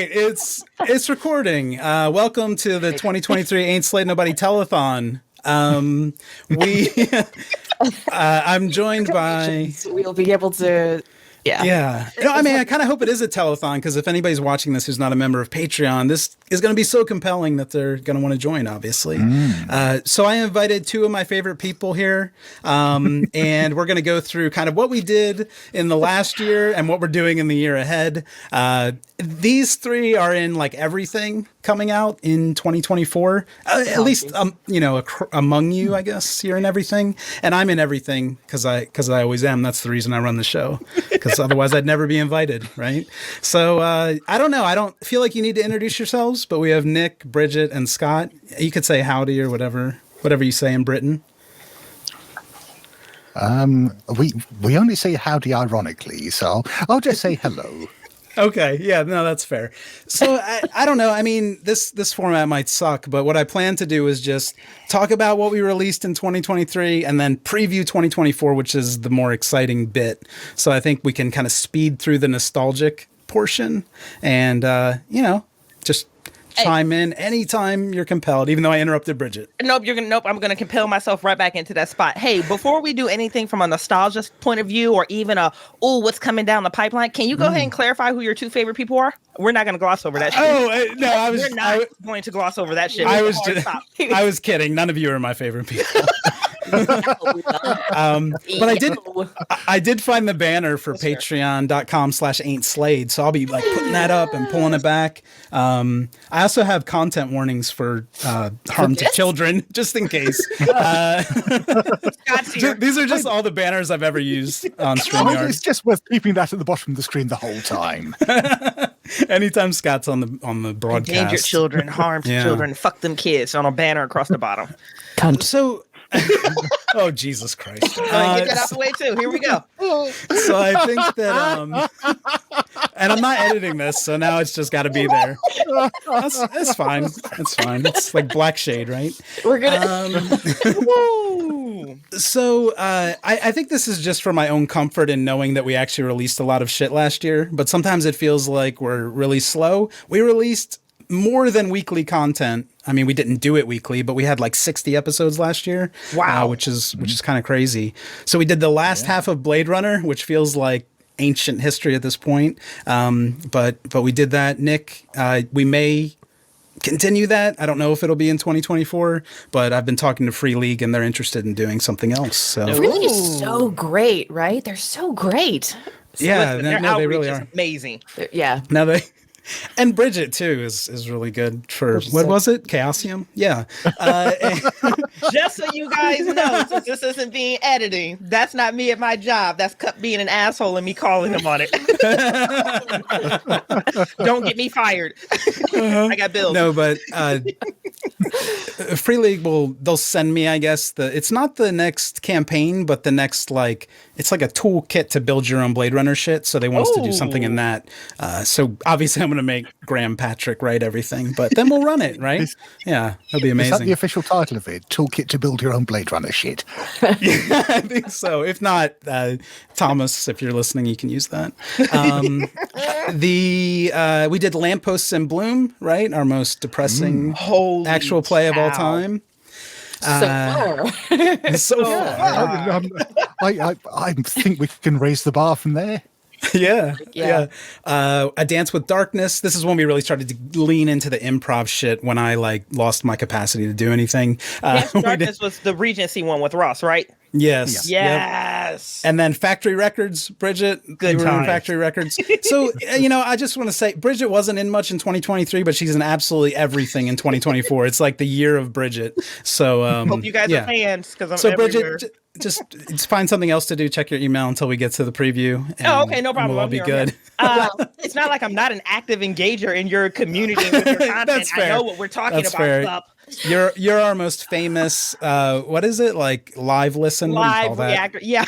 right, it's recording. Welcome to the 2023 Ain't Slayed Nobody Telethon. We I'm joined by. We'll be able to. Yeah. No, I mean, I kind of hope it is a telethon because if anybody's watching this who's not a member of Patreon, this is going to be so compelling that they're going to want to join, obviously. So I invited two of my favorite people here, and we're going to go through kind of what we did in the last year and what we're doing in the year ahead. These three are in like everything coming out in 2024, at least, among you, I guess you're in everything, and I'm in everything because I always am. That's the reason I run the show, because otherwise I'd never be invited, right? So I don't know. I don't feel like you need to introduce yourselves, but we have Nick, Bridget, and Scott. You could say howdy or whatever you say in Britain. We only say howdy ironically, so I'll just say hello. Okay. Yeah, no, that's fair. So I don't know. I mean, this format might suck, but what I plan to do is just talk about what we released in 2023 and then preview 2024, which is the more exciting bit. So I think we can kind of speed through the nostalgic portion and, just chime in anytime you're compelled, even though I interrupted Bridget. Nope, I'm gonna compel myself right back into that spot. Hey, before we do anything from a nostalgia point of view or even what's coming down the pipipeline, can you go ahead and clarify who your two favorite people are? We're not gonna gloss over that shit. We're not going to gloss over that shit. I was kidding. None of you are my favorite people. But I did find the banner for patreon.com/ain'tslayed, so I'll be like putting that up and pulling it back. I also have content warnings for harm to children, just in case. These are just all the banners I've ever used on StreamYard. It's just worth keeping that at the bottom of the screen the whole time. Anytime Scott's on the broadcast. Endangered children, harmed children, fuck them kids on a banner across the bottom. So oh, Jesus Christ. Get that out the way too. Here we go. So I think that and I'm not editing this, so now it's just got to be there. That's fine. It's fine. It's like black shade, right? We're gonna. So I think this is just for my own comfort in knowing that we actually released a lot of shit last year, but sometimes it feels like we're really slow. We released more than weekly content. I mean, we didn't do it weekly, but we had like 60 episodes last year. Wow. Which is kind of crazy. So we did the last half of Blade Runner, which feels like ancient history at this point. But we did that. Nick, we may continue that. I don't know if it'll be in 2024, but I've been talking to Free League and they're interested in doing something else. So Free League is so great, right? They're so great. Yeah, Listen, their they outreach really is are amazing. Yeah. Now they. And Bridget too is really good for what was it? Chaosium? Yeah. Just so you guys know, since this isn't being editing, that's not me at my job. That's Cup being an asshole and me calling him on it. Don't get me fired. I got bills. No, but Free League they'll send me, I guess, it's not the next campaign, but the next it's like a toolkit to build your own Blade Runner shit. So they want us to do something in that. So obviously I'm going to make Graham Patrick write everything, but then we'll run it, right? Yeah, that'll be amazing. Is that the official title of it? Toolkit to build your own Blade Runner shit. Yeah, I think so. If not, Thomas, if you're listening, you can use that. We did Lampposts in Bloom, right? Our most depressing actual play of all time. So far. I think we can raise the bar from there. Yeah. A Dance with Darkness. This is when we really started to lean into the improv shit when I lost my capacity to do anything. Dance with Darkness was the Regency one with Ross, right? Yes. Yes. Yep. And then Factory Records, Bridget. Good time. Factory Records. So, I just want to say Bridget wasn't in much in 2023, but she's in absolutely everything in 2024. It's like the year of Bridget. So, hope you guys are fans because I'm everywhere. Bridget, just find something else to do. Check your email until we get to the preview. Okay, no problem. We'll all be good. It's not like I'm not an active engager in your community with your content. That's fair. I know what we're talking That's about. fair. Stuff. You're our most famous. What is it like? Live listen? Live reactor. Yeah.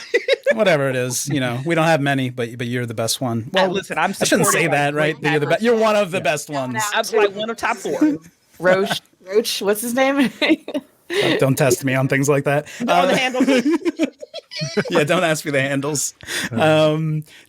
Whatever it is, we don't have many, but you're the best one. Well, listen, I shouldn't say that, right? You're the best. You're one of the best ones. I'm like one of top 4. Roach, what's his name? Don't test me on things like that. On the handle. Yeah, don't ask me the handles.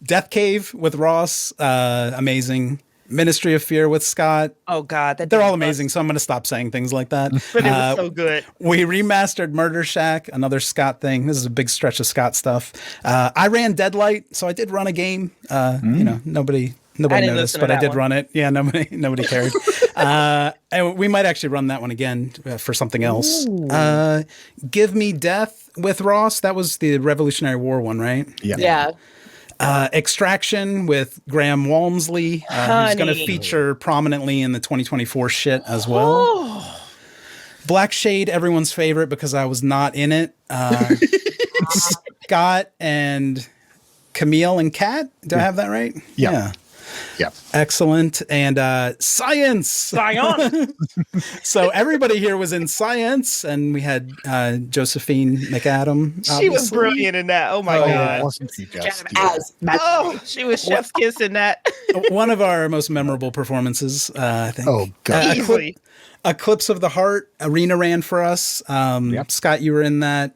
Death Cave with Ross, amazing. Ministry of Fear with Scott. Oh God, They're all amazing, so I'm going to stop saying things like that. But it was so good. We remastered Murder Shack, another Scott thing. This is a big stretch of Scott stuff. I ran Deadlight, so I did run a game. Nobody noticed, but I did run it. Yeah, nobody cared. And we might actually run that one again for something else. Give Me Death with Ross. That was the Revolutionary War one, right? Yeah. Extraction with Graham Walmsley, who's going to feature prominently in the 2024 shit as well. Black Shade, everyone's favorite because I was not in it. Scott and Camille and Kat. Do I have that right? Yeah. Excellent. And science. So everybody here was in science, and we had Josephine McAdam. She was brilliant in that. Oh my God. Wasn't she just? She was chef's kiss in that. One of our most memorable performances, I think. Oh, God. Easily. Eclipse of the Heart. Arena ran for us. Scott, you were in that.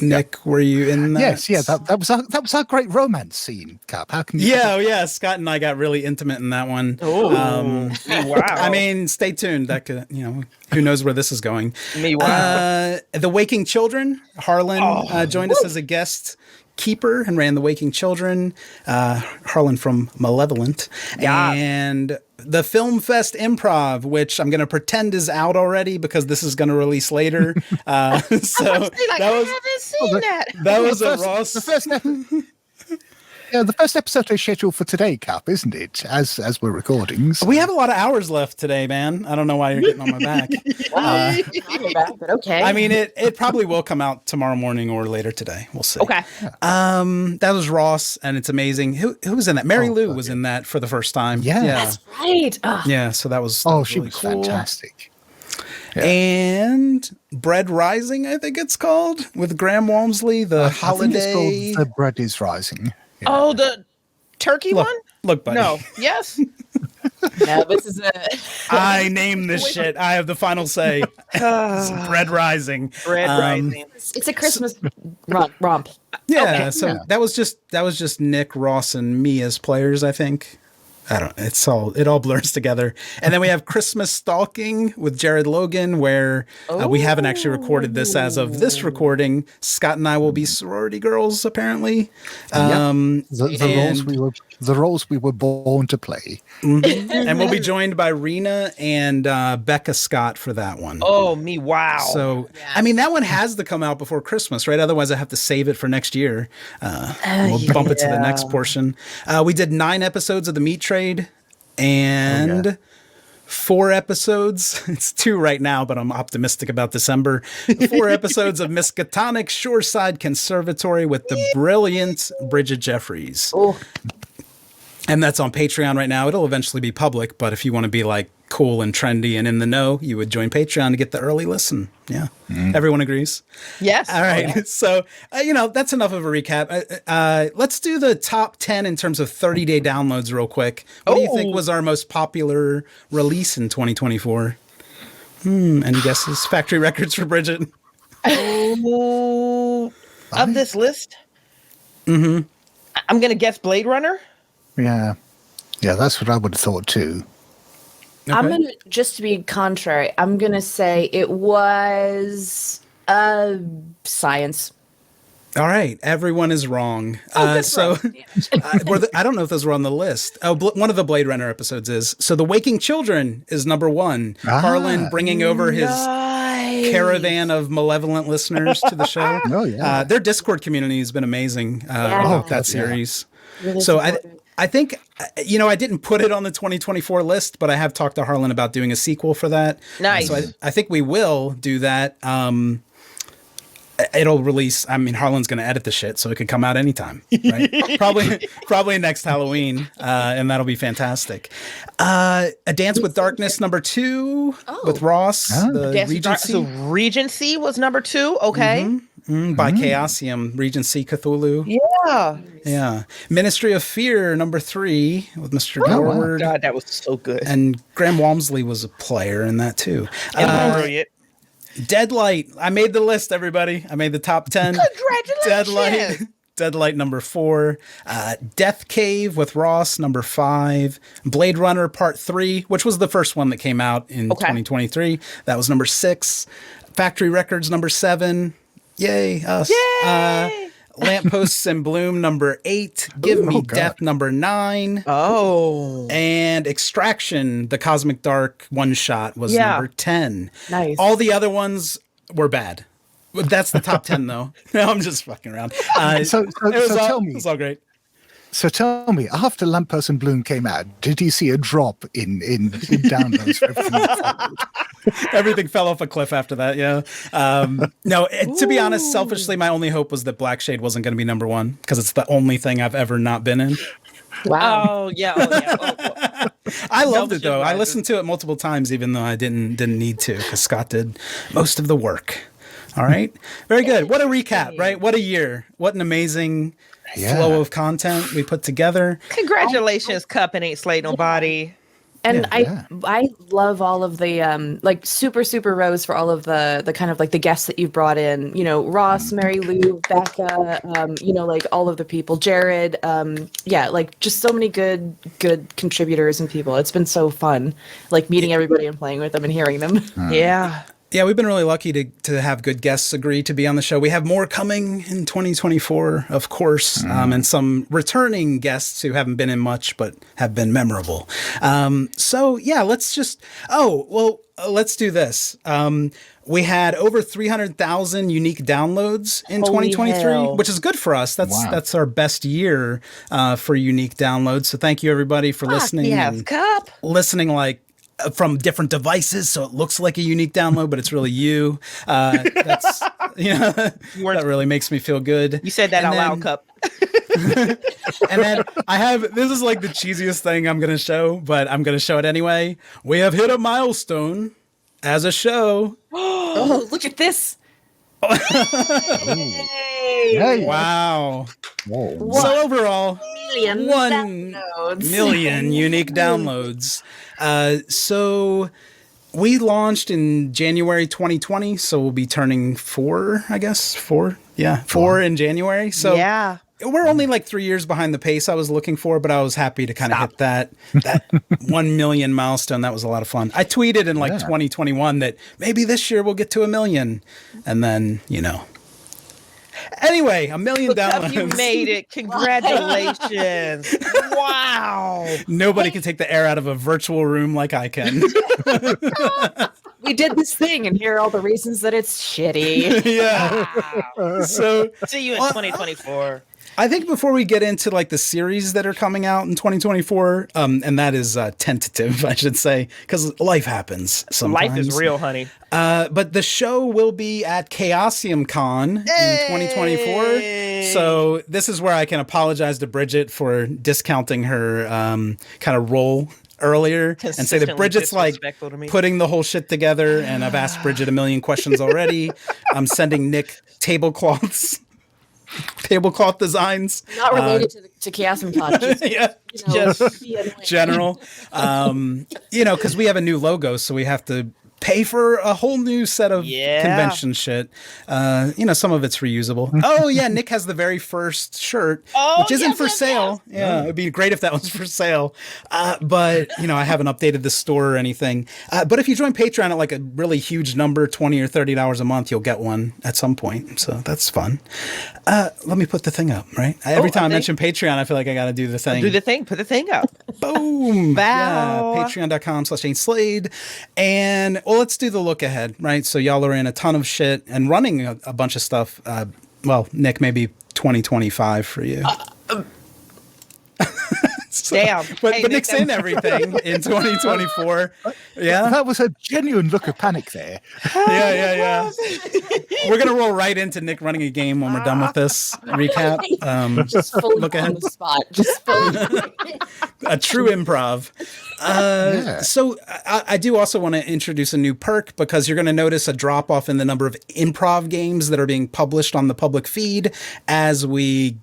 Nick, were you in that? Yes, yeah. That was our great romance scene, Cap. How can you? Yeah. Scott and I got really intimate in that one. Oh, wow. I mean, stay tuned. That could, who knows where this is going. Wow. The Waking Children. Harlan joined us as a guest keeper and ran The Waking Children. Harlan from Malevolent. Yeah. And the Film Fest Improv, which I'm going to pretend is out already because this is going to release later. I haven't seen that. That was a Ross. The first episode is scheduled for today, Cap, isn't it? As we're recording. So. We have a lot of hours left today, man. I don't know why you're getting on my back. But okay. I mean, it probably will come out tomorrow morning or later today. We'll see. Okay. That was Ross, and it's amazing. Who was in that? Mary Lou was in that for the first time. Yeah. That's right. Yeah, so that was She really was cool. fantastic. Yeah. And Bread Rising, I think it's called, with Graham Walmsley, the holiday. I think it's called The Bread is Rising. Yeah. Oh, the turkey one? Look, buddy. No. Yes. No, this is I named this shit. I have the final say. It's Bread Rising. Bread Rising. It's a Christmas romp. Yeah. Okay. So that was just Nick, Ross, and me as players, I think. I don't. It all blurs together. And then we have Christmas Stalking with Jared Logan, where we haven't actually recorded this as of this recording. Scott and I will be sorority girls, apparently. The roles we were born to play. Mm-hmm. And we'll be joined by Rena and Becca Scott for that one. Oh, wow. So, I mean, that one has to come out before Christmas, right? Otherwise, I have to save it for next year. We'll bump it to the next portion. We did 9 episodes of The Meat Trade and 4 episodes. It's 2 right now, but I'm optimistic about December. 4 episodes of Miskatonic Shoreside Conservatory with the brilliant Bridget Jeffries. Oh. And that's on Patreon right now. It'll eventually be public, but if you want to be like cool and trendy and in the know, you would join Patreon to get the early listen. Yeah. Everyone agrees? Yes. All right. So, that's enough of a recap. Let's do the top 10 in terms of 30-day downloads real quick. What do you think was our most popular release in 2024? Any guesses? Factory Records for Bridget? Of this list? I'm going to guess Blade Runner. Yeah, that's what I would have thought too. Okay. I'm gonna, just to be contrary, I'm gonna say it was science. All right, everyone is wrong. I don't know if those were on the list. One of the Blade Runner episodes is. So The Waking Children is number 1. Harlan bringing over his caravan of malevolent listeners to the show. Oh, yeah. Their Discord community has been amazing. That series. Really so I think, I didn't put it on the 2024 list, but I have talked to Harlan about doing a sequel for that. Nice. So I think we will do that. It'll release. I mean, Harlan's going to edit the shit, so it could come out anytime, right? probably next Halloween, and that'll be fantastic. A Dance with Darkness number 2 with Ross. The Regency. So Regency was number 2. Okay. By Chaosium, Regency Cthulhu. Yeah. Ministry of Fear number 3 with Mr. Gorward. God, that was so good. And Graham Walmsley was a player in that too. Brilliant. Deadlight. I made the list, everybody. I made the top 10. Congratulations. Deadlight. Deadlight number 4, Death Cave with Ross number 5, Blade Runner Part 3, which was the first one that came out in 2023. That was number 6. Factory Records number 7. Yay, us. Yay! Lampposts in Bloom number 8. Give Me Death number 9. Oh. And Extraction, the Cosmic Dark one shot, was number 10. Nice. All the other ones were bad. That's the top 10, though. No, I'm just fucking around. So tell me. It was all great. So tell me, after Lamppost and Bloom came out, did you see a drop in downloads for everything that followed? Everything fell off a cliff after that, yeah. No, to be honest, selfishly, my only hope was that Black Shade wasn't going to be number 1, because it's the only thing I've ever not been in. Wow. Oh, yeah. I loved it, though. I listened to it multiple times, even though I didn't need to, because Scott did most of the work. All right. Very good. What a recap, right? What a year. What an amazing flow of content we put together. Congratulations, Cup and Ain't Slay Nobody. And I love all of the like super Rose for all of the kind of like the guests that you've brought in, you know, Ross, Mary Lou, Becca, you know, like all of the people, Jared, like just so many good contributors and people. It's been so fun, like meeting everybody and playing with them and hearing them. Yeah, we've been really lucky to have good guests agree to be on the show. We have more coming in 2024, of course, and some returning guests who haven't been in much but have been memorable. So, yeah, let's do this. We had over 300,000 unique downloads in 2023, which is good for us. That's our best year for unique downloads. So thank you, everybody, for listening. Yes, Cup. Listening from different devices, so it looks like a unique download, but it's really you. That's that really makes me feel good. You said that out loud, Cup. And then this is like the cheesiest thing I'm gonna show, but I'm gonna show it anyway. We have hit a milestone as a show. Oh, look at this. Hey. Wow. Whoa. So overall, 1 million unique downloads. So we launched in January 2020, so we'll be turning 4, I guess. 4 in January. So we're only like 3 years behind the pace I was looking for, but I was happy to kind of hit that 1 million milestone. That was a lot of fun. I tweeted in 2021 that maybe this year we'll get to 1 million. And then, anyway, 1 million downloads. You made it. Congratulations. Wow. Nobody can take the air out of a virtual room like I can. We did this thing and here are all the reasons that it's shitty. Yeah. Wow. So see you in 2024. I think before we get into like the series that are coming out in 2024, and that is tentative, I should say, because life happens sometimes. Life is real, honey. But the show will be at Chaosium Con in 2024. So this is where I can apologize to Bridget for discounting her kind of role earlier and say that Bridget's like putting the whole shit together. And I've asked Bridget a million questions already. I'm sending Nick tablecloth designs. Not related to Chaosium Con. Just general. Because we have a new logo, so we have to pay for a whole new set of convention shit. Some of it's reusable. Oh yeah, Nick has the very first shirt, which isn't for sale. Yeah, it'd be great if that was for sale. But I haven't updated the store or anything. But if you join Patreon at like a really huge number, $20 or $30 a month, you'll get one at some point. So that's fun. Let me put the thing up, right? Every time I mention Patreon, I feel like I got to do the thing. Do the thing. Put the thing up. Boom. Wow. Yeah, Patreon.com/AintSlayed. And let's do the look ahead, right? So y'all are in a ton of shit and running a bunch of stuff. Nick, maybe 2025 for you. Damn. But Nick's in everything in 2024. Yeah. That was a genuine look of panic there. Yeah. We're going to roll right into Nick running a game when we're done with this recap. Just fully look on ahead. the spot. Just fully. A true improv. So I do also want to introduce a new perk because you're going to notice a drop off in the number of improv games that are being published on the public feed as we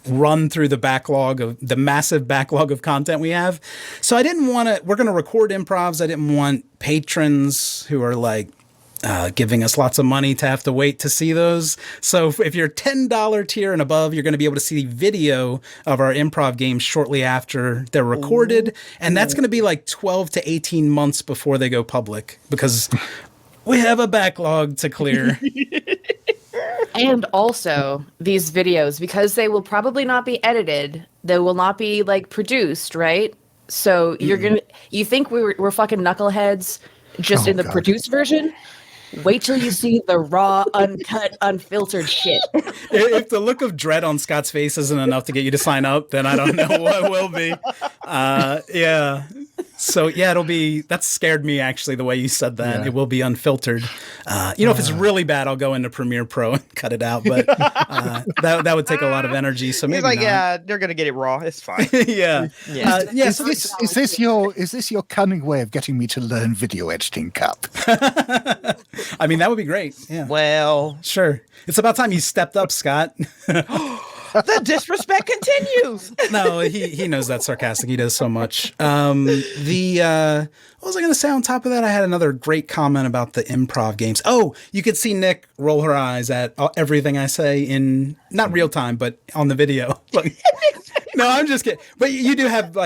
run through the massive backlog of content we have. So I didn't want to, we're going to record improvs. I didn't want patrons who are giving us lots of money to have to wait to see those. So if you're $10 tier and above, you're going to be able to see video of our improv games shortly after they're recorded. And that's going to be like 12 to 18 months before they go public because we have a backlog to clear. And also these videos, because they will probably not be edited, they will not be like produced, right? So you think we're fucking knuckleheads just in the produced version? Wait till you see the raw, uncut, unfiltered shit. If the look of dread on Scott's face isn't enough to get you to sign up, then I don't know what will be. Yeah. So yeah, that scared me actually, the way you said that. Yeah. It will be unfiltered. If it's really bad, I'll go into Premiere Pro and cut it out, but that would take a lot of energy. So maybe not. Yeah, they're going to get it raw. It's fine. Yeah. Is this your cunning way of getting me to learn video editing, Cup? I mean, that would be great. Yeah. Well, sure. It's about time you stepped up, Scott. The disrespect continues. No, he knows that's sarcastic. He does so much. What was I going to say on top of that? I had another great comment about the improv games. Oh, you could see Nick roll her eyes at everything I say in not real time, but on the video. No, I'm just kidding. But you do have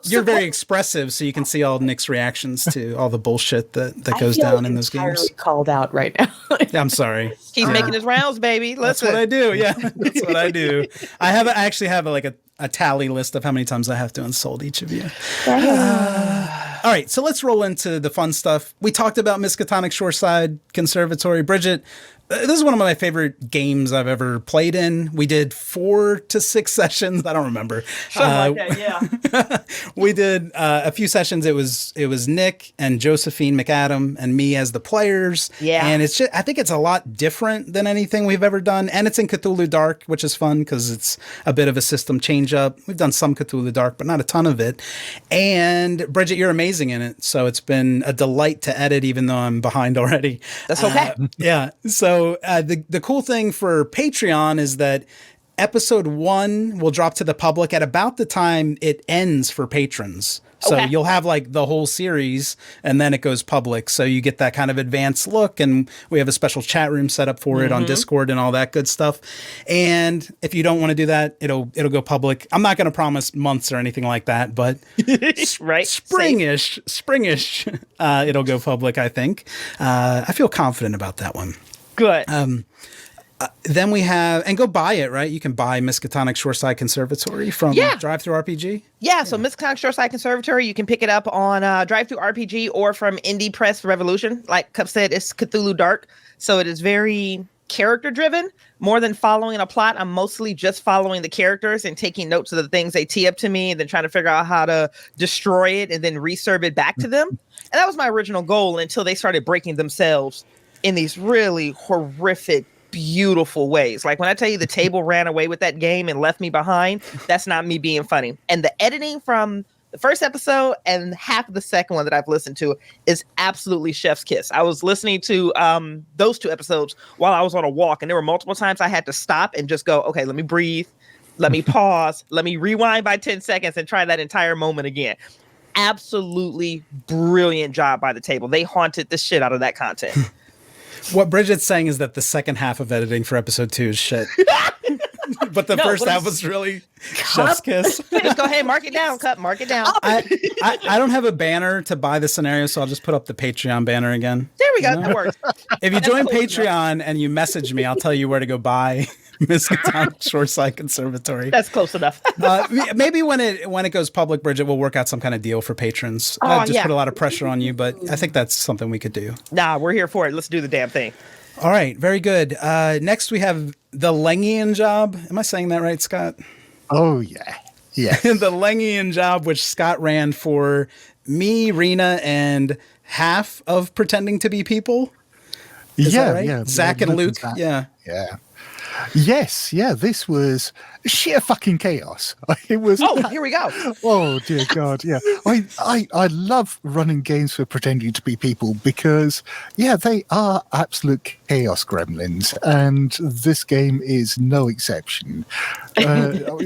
you're very expressive, so you can see all Nick's reactions to all the bullshit that goes down in those games. Called out right now. Yeah, I'm sorry. He's making his rounds, baby. Listen. That's what I do. Yeah, that's what I do. I actually have a tally list of how many times I have to insult each of you. All right, so let's roll into the fun stuff. We talked about Miskatonic Shoreside Conservatory. Bridget, this is one of my favorite games I've ever played in. We did 4 to 6 sessions. I don't remember. Something like that, yeah. We did a few sessions. It was Nick and Josephine McAdam and me as the players. Yeah. And I think it's a lot different than anything we've ever done. And it's in Cthulhu Dark, which is fun because it's a bit of a system change up. We've done some Cthulhu Dark, but not a ton of it. And Bridget, you're amazing in it. So it's been a delight to edit, even though I'm behind already. That's okay. Yeah. So the cool thing for Patreon is that episode 1 will drop to the public at about the time it ends for patrons. So you'll have the whole series and then it goes public. So you get that kind of advanced look, and we have a special chat room set up for it on Discord and all that good stuff. And if you don't want to do that, it'll go public. I'm not going to promise months or anything like that, but right. Springish, it'll go public, I think. I feel confident about that one. Good. Then we have, and go buy it, right? You can buy Miskatonic Shoreside Conservatory from Drive-Thru RPG. Yeah, so Miskatonic Shoreside Conservatory, you can pick it up on Drive-Thru RPG or from Indie Press Revolution. Like Cup said, it's Cthulhu Dark, so it is very character-driven. More than following a plot, I'm mostly just following the characters and taking notes of the things they tee up to me and then trying to figure out how to destroy it and then reserve it back to them. And that was my original goal until they started breaking themselves in these really horrific, beautiful ways. Like when I tell you the table ran away with that game and left me behind, that's not me being funny. And the editing from the first episode and half of the second one that I've listened to is absolutely chef's kiss. I was listening to those 2 episodes while I was on a walk, and there were multiple times I had to stop and just go, okay, let me breathe, let me pause, let me rewind by 10 seconds and try that entire moment again. Absolutely brilliant job by the table. They haunted the shit out of that content. What Bridget's saying is that the second half of editing for episode 2 is shit. But the first half was really chef's kiss. Just go ahead, mark it down, Cup, mark it down. I don't have a banner to buy the scenario, so I'll just put up the Patreon banner again. There we go. That works. If you join Patreon and you message me, I'll tell you where to go buy Miskatonic Shoreside Conservatory. That's close enough. Maybe when it goes public, Bridget, we'll work out some kind of deal for patrons. Put a lot of pressure on you, but I think that's something we could do. Nah, we're here for it. Let's do the damn thing. All right, very good. Next, we have the Lengian Job. Am I saying that right, Scott? Oh, yeah. Yeah. The Lengian Job, which Scott ran for me, Rena, and half of Pretending to Be People. Is that right? Yeah. Zach and Luke. Yeah. Yeah. Yes, yeah, this was sheer fucking chaos. It was. Oh, here we go. Oh dear God, yeah. I love running games for Pretending to Be People because, yeah, they are absolute chaos gremlins, and this game is no exception.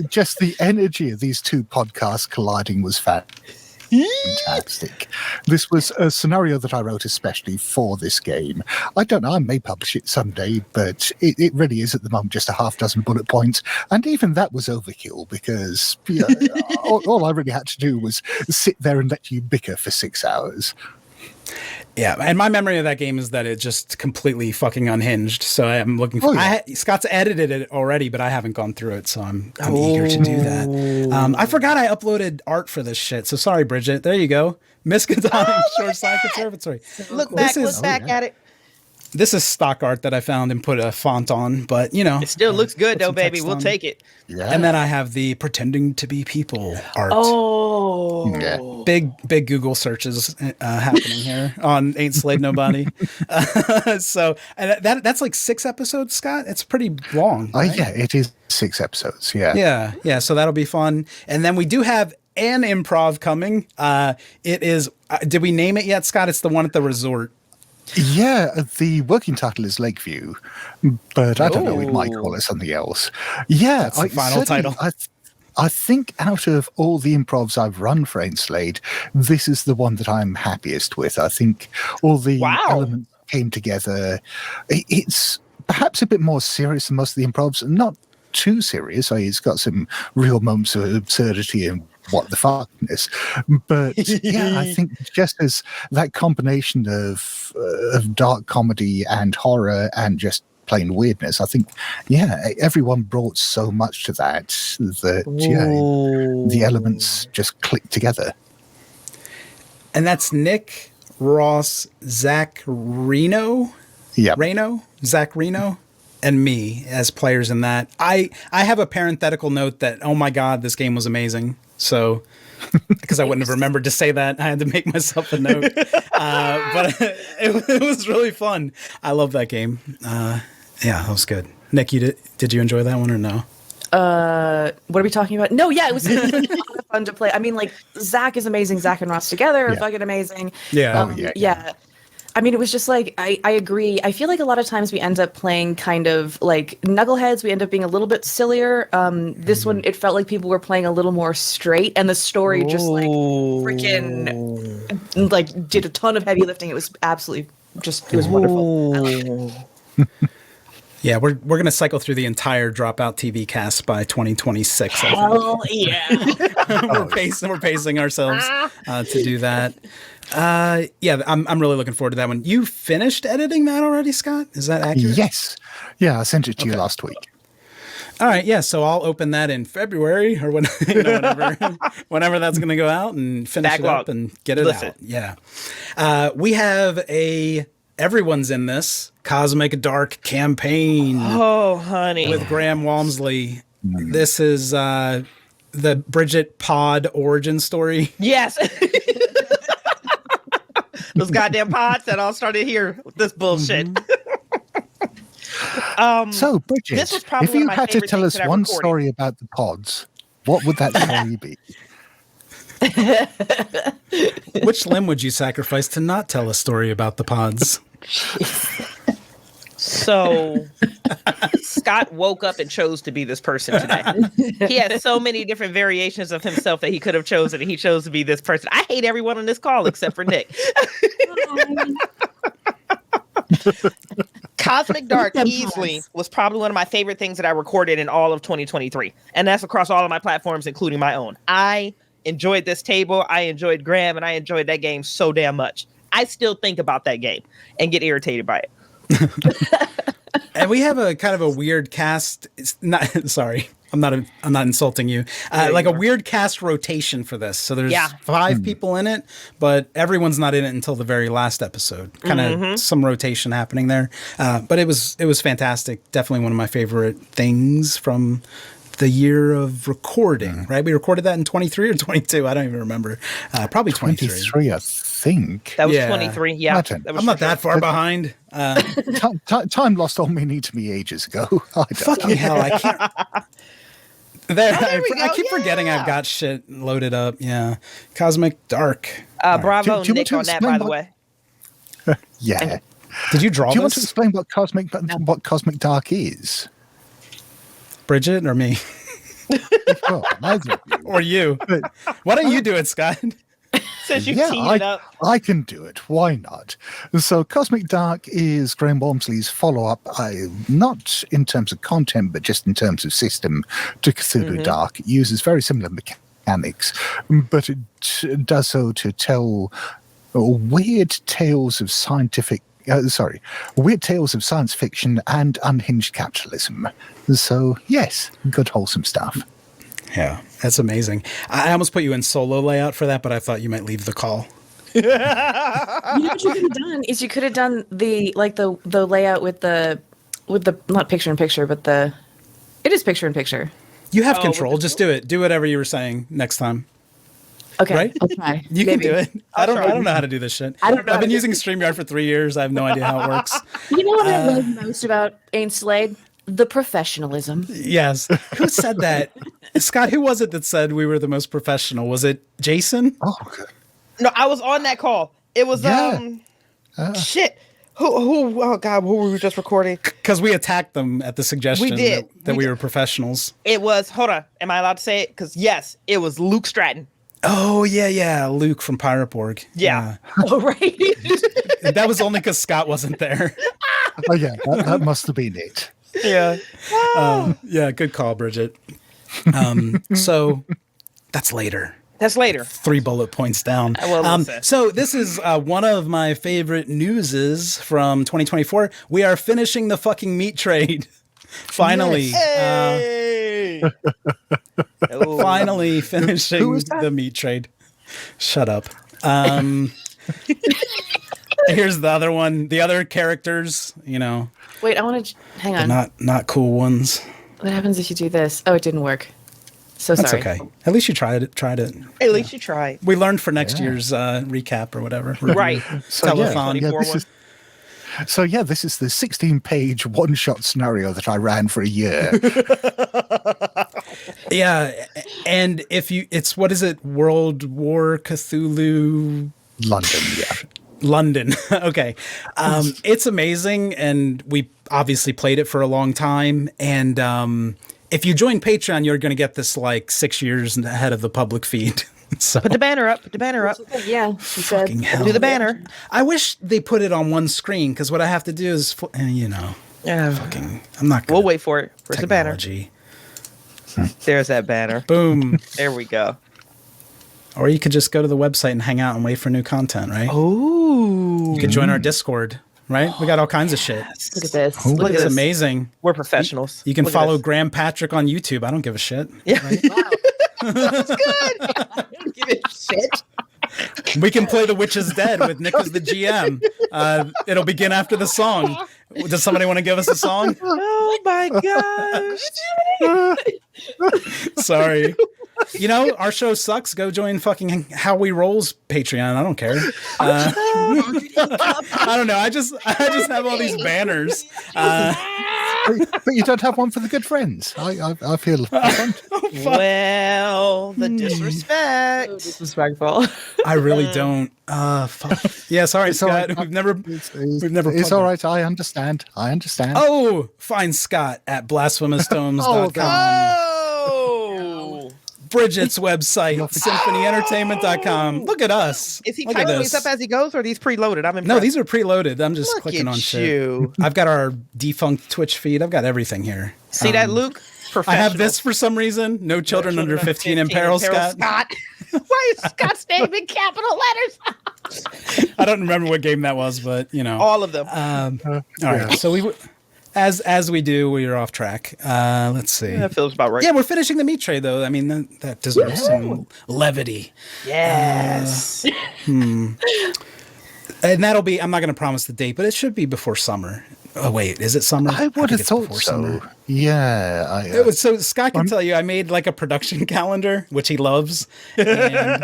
Just the energy of these 2 podcasts colliding was fantastic. This was a scenario that I wrote especially for this game. I don't know, I may publish it someday, but it really is at the moment just a half dozen bullet points. And even that was overkill because all I really had to do was sit there and let you bicker for 6 hours. Yeah, and my memory of that game is that it just completely fucking unhinged. So I'm looking for. Scott's edited it already, but I haven't gone through it, so I'm eager to do that. I forgot I uploaded art for this shit. So sorry, Bridget. There you go. Miskatonic Shoreside Conservatory. Look back at it. This is stock art that I found and put a font on, but it still looks good though, baby. We'll take it. Yeah. And then I have the pretending to be people art. Oh, yeah. Big Google searches happening here on Ain't Slayed Nobody. So and that's like 6 episodes, Scott. It's pretty long. Right? Yeah, it is 6 episodes. Yeah. Yeah. So that'll be fun. And then we do have an improv coming. It is. Did we name it yet, Scott? It's the one at the resort. Yeah, the working title is Lakeview, but I don't know, we might call it something else. Yeah, that's the final title. I think out of all the improvs I've run for Ain't Slayed, this is the one that I'm happiest with. I think all the elements came together. It's perhaps a bit more serious than most of the improvs, not too serious. It's got some real moments of absurdity and what the fuckness, but yeah, I think just as that combination of dark comedy and horror and just plain weirdness, I think everyone brought so much to that the elements just clicked together. And that's Nick, Ross, Zach Reno, Zach Reno, and me as players in that. I have a parenthetical note that, oh my God, this game was amazing. So, because I wouldn't have remembered to say that, I had to make myself a note. But it was really fun. I love that game. Yeah, that was good. Nick, did you enjoy that one or no? What are we talking about? No, yeah, it was a lot of fun to play. I mean, like, Zach is amazing. Zach and Ross together are fucking amazing. Yeah. I mean, it was just like, I agree. I feel like a lot of times we end up playing kind of like Knuckleheads. We end up being a little bit sillier. This one, it felt like people were playing a little more straight, and the story just like freaking like did a ton of heavy lifting. It was absolutely it was wonderful. Yeah, we're gonna cycle through the entire Dropout TV cast by 2026. Hell yeah! We're pacing ourselves to do that. Yeah, I'm really looking forward to that one. You finished editing that already, Scott? Is that accurate? Yes. Yeah, I sent it to you last week. All right, yeah. So I'll open that in February or whenever that's going to go out and finish it up and get it out. Yeah. We have everyone's in this Cosmic Dark campaign. Oh, honey. With Graham Walmsley. This is the Bridget Pod origin story. Yes. Those goddamn pods that all started here with this bullshit. So, Bridget, this was probably if you one of my had to favorite tell things us that I one recorded. story about the pods, what would that story be? Which limb would you sacrifice to not tell a story about the pods? So Scott woke up and chose to be this person today. He had so many different variations of himself that he could have chosen, and he chose to be this person. I hate everyone on this call except for Nick. Cosmic Dark easily was probably one of my favorite things that I recorded in all of 2023. And that's across all of my platforms, including my own. I enjoyed this table. I enjoyed Graham, and I enjoyed that game so damn much. I still think about that game and get irritated by it. And we have a kind of a weird cast. It's not sorry. I'm not insulting you. Like a weird cast rotation for this. So there's 5 people in it, but everyone's not in it until the very last episode. Kind of some rotation happening there. But it was fantastic. Definitely one of my favorite things from the year of recording, right? We recorded that in 23 or 22. I don't even remember. Probably 23. 23, I think. That was 23. Yeah. I'm not that far behind. Time lost all meaning to me ages ago. Fucking hell, I can't. I keep forgetting I've got shit loaded up. Yeah. Cosmic Dark. Bravo, Do you Nick, on that, by the way. Yeah. Did you draw Do you want this? to explain what Cosmic Dark is? Bridget or me? Well, neither of you. Or you? Why don't you do it, Scott? Since you Yeah, teed it up. I can do it. Why not? So, Cosmic Dark is Graham Walmsley's follow-up, not in terms of content, but just in terms of system to Cthulhu Dark. It uses very similar mechanics, but it does so to tell weird tales of weird tales of science fiction and unhinged capitalism. So, yes, good wholesome stuff. Yeah, that's amazing. I almost put you in solo layout for that, but I thought you might leave the call. You know what you could have done is you could have done the layout with the not picture in picture, but it is picture in picture. You have control. Just do it. Do whatever you were saying next time. Okay, Right? I'll try. You Maybe. can do it. I don't try. know how to do this shit. I don't know I've how been to using StreamYard for 3 years. I have no idea how it works. You know what I love most about Ain Slade? The professionalism. Yes. Who said that? Scott, who was it that said we were the most professional? Was it Jason? Oh, okay. No, I was on that call. It was Yeah. shit. Who? Oh God, who were we just recording? Because we attacked them at the suggestion We did. that We we did. were professionals. It was. Hold on. Am I allowed to say it? Because yes, it was Luke Stratton. Oh, yeah. Luke from Pirateborg. Yeah. Oh, right. That was only because Scott wasn't there. Oh, yeah, that must have been it. Yeah. Yeah, good call, Bridget. So that's later. That's later. 3 bullet points down. Well, listen. So this is one of my favorite newses from 2024. We are finishing the fucking meat trade. Finally. Hey. Oh. Finally finishing Who is that? the meat trade. Shut up. Here's the other one. The other characters, Wait, I want to hang the on. not cool ones. What happens if you do this? Oh, it didn't work. So That's sorry. okay. At least you tried it. At least you tried. We learned for next year's recap or whatever. Right. So, yeah, Telethon. yeah, 24 this is, so, yeah, this is the 16-page one-shot scenario that I ran for a year. Yeah, and what is it? World War Cthulhu London, yeah. London. Okay. It's amazing, and we obviously played it for a long time. And if you join Patreon, you're going to get this like 6 years ahead of the public feed. So Put the banner up. Put the banner up. Yeah, she said. fucking hell. Do the banner. I wish they put it on one screen, because what I have to do is, Yeah. fucking, I'm not good We'll at wait for it. Where's the banner? technology. There's that banner. Boom. There we go. Or you could just go to the website and hang out and wait for new content, right? Ooh. You could join our Discord, right? We got all kinds of shit. Look at this. Oh. Look at It's this. amazing. We're professionals. You can Look at follow this. Graham Patrick on YouTube. I don't give a shit. Yeah. Wow. Give it shit. We can play The Witch is Dead with Nick as the GM. It'll begin after the song. Does somebody want to give us a song? Oh my gosh. Sorry. Our show sucks. Go join fucking How We Rolls Patreon. I don't care. I don't know. I just have all these banners. But you don't have one for the good friends. I feel Well, the disrespect. So disrespectful. I really don't. Fuck. Yeah, sorry, It's all Scott. right. We've never. It's plugged all it. right. I understand. Oh, find Scott at blasphemoustomes.com. Oh. Bridget's website, symphonyentertainment.com. Look at us. Is he Look at typing this. these up as he goes, or are these preloaded? I'm impressed. No, these are preloaded. I'm just Look clicking at on shit. you. I've got our defunct Twitch feed. I've got everything here. See that, Luke? I have this for some reason. No children under 15 in peril, Scott. Why is Scott's name in capital letters? I don't remember what game that was, but All of them. all right. So as we do, we are off track. Let's see. That feels about right. Yeah, we're finishing the meat tray, though. I mean, that deserves some levity. Yes. And that'll be, I'm not going to promise the date, but it should be before summer. Oh, wait, is it summer? I would think have it's thought before so. summer. Yeah. So Scott can tell you, I made like a production calendar, which he loves. And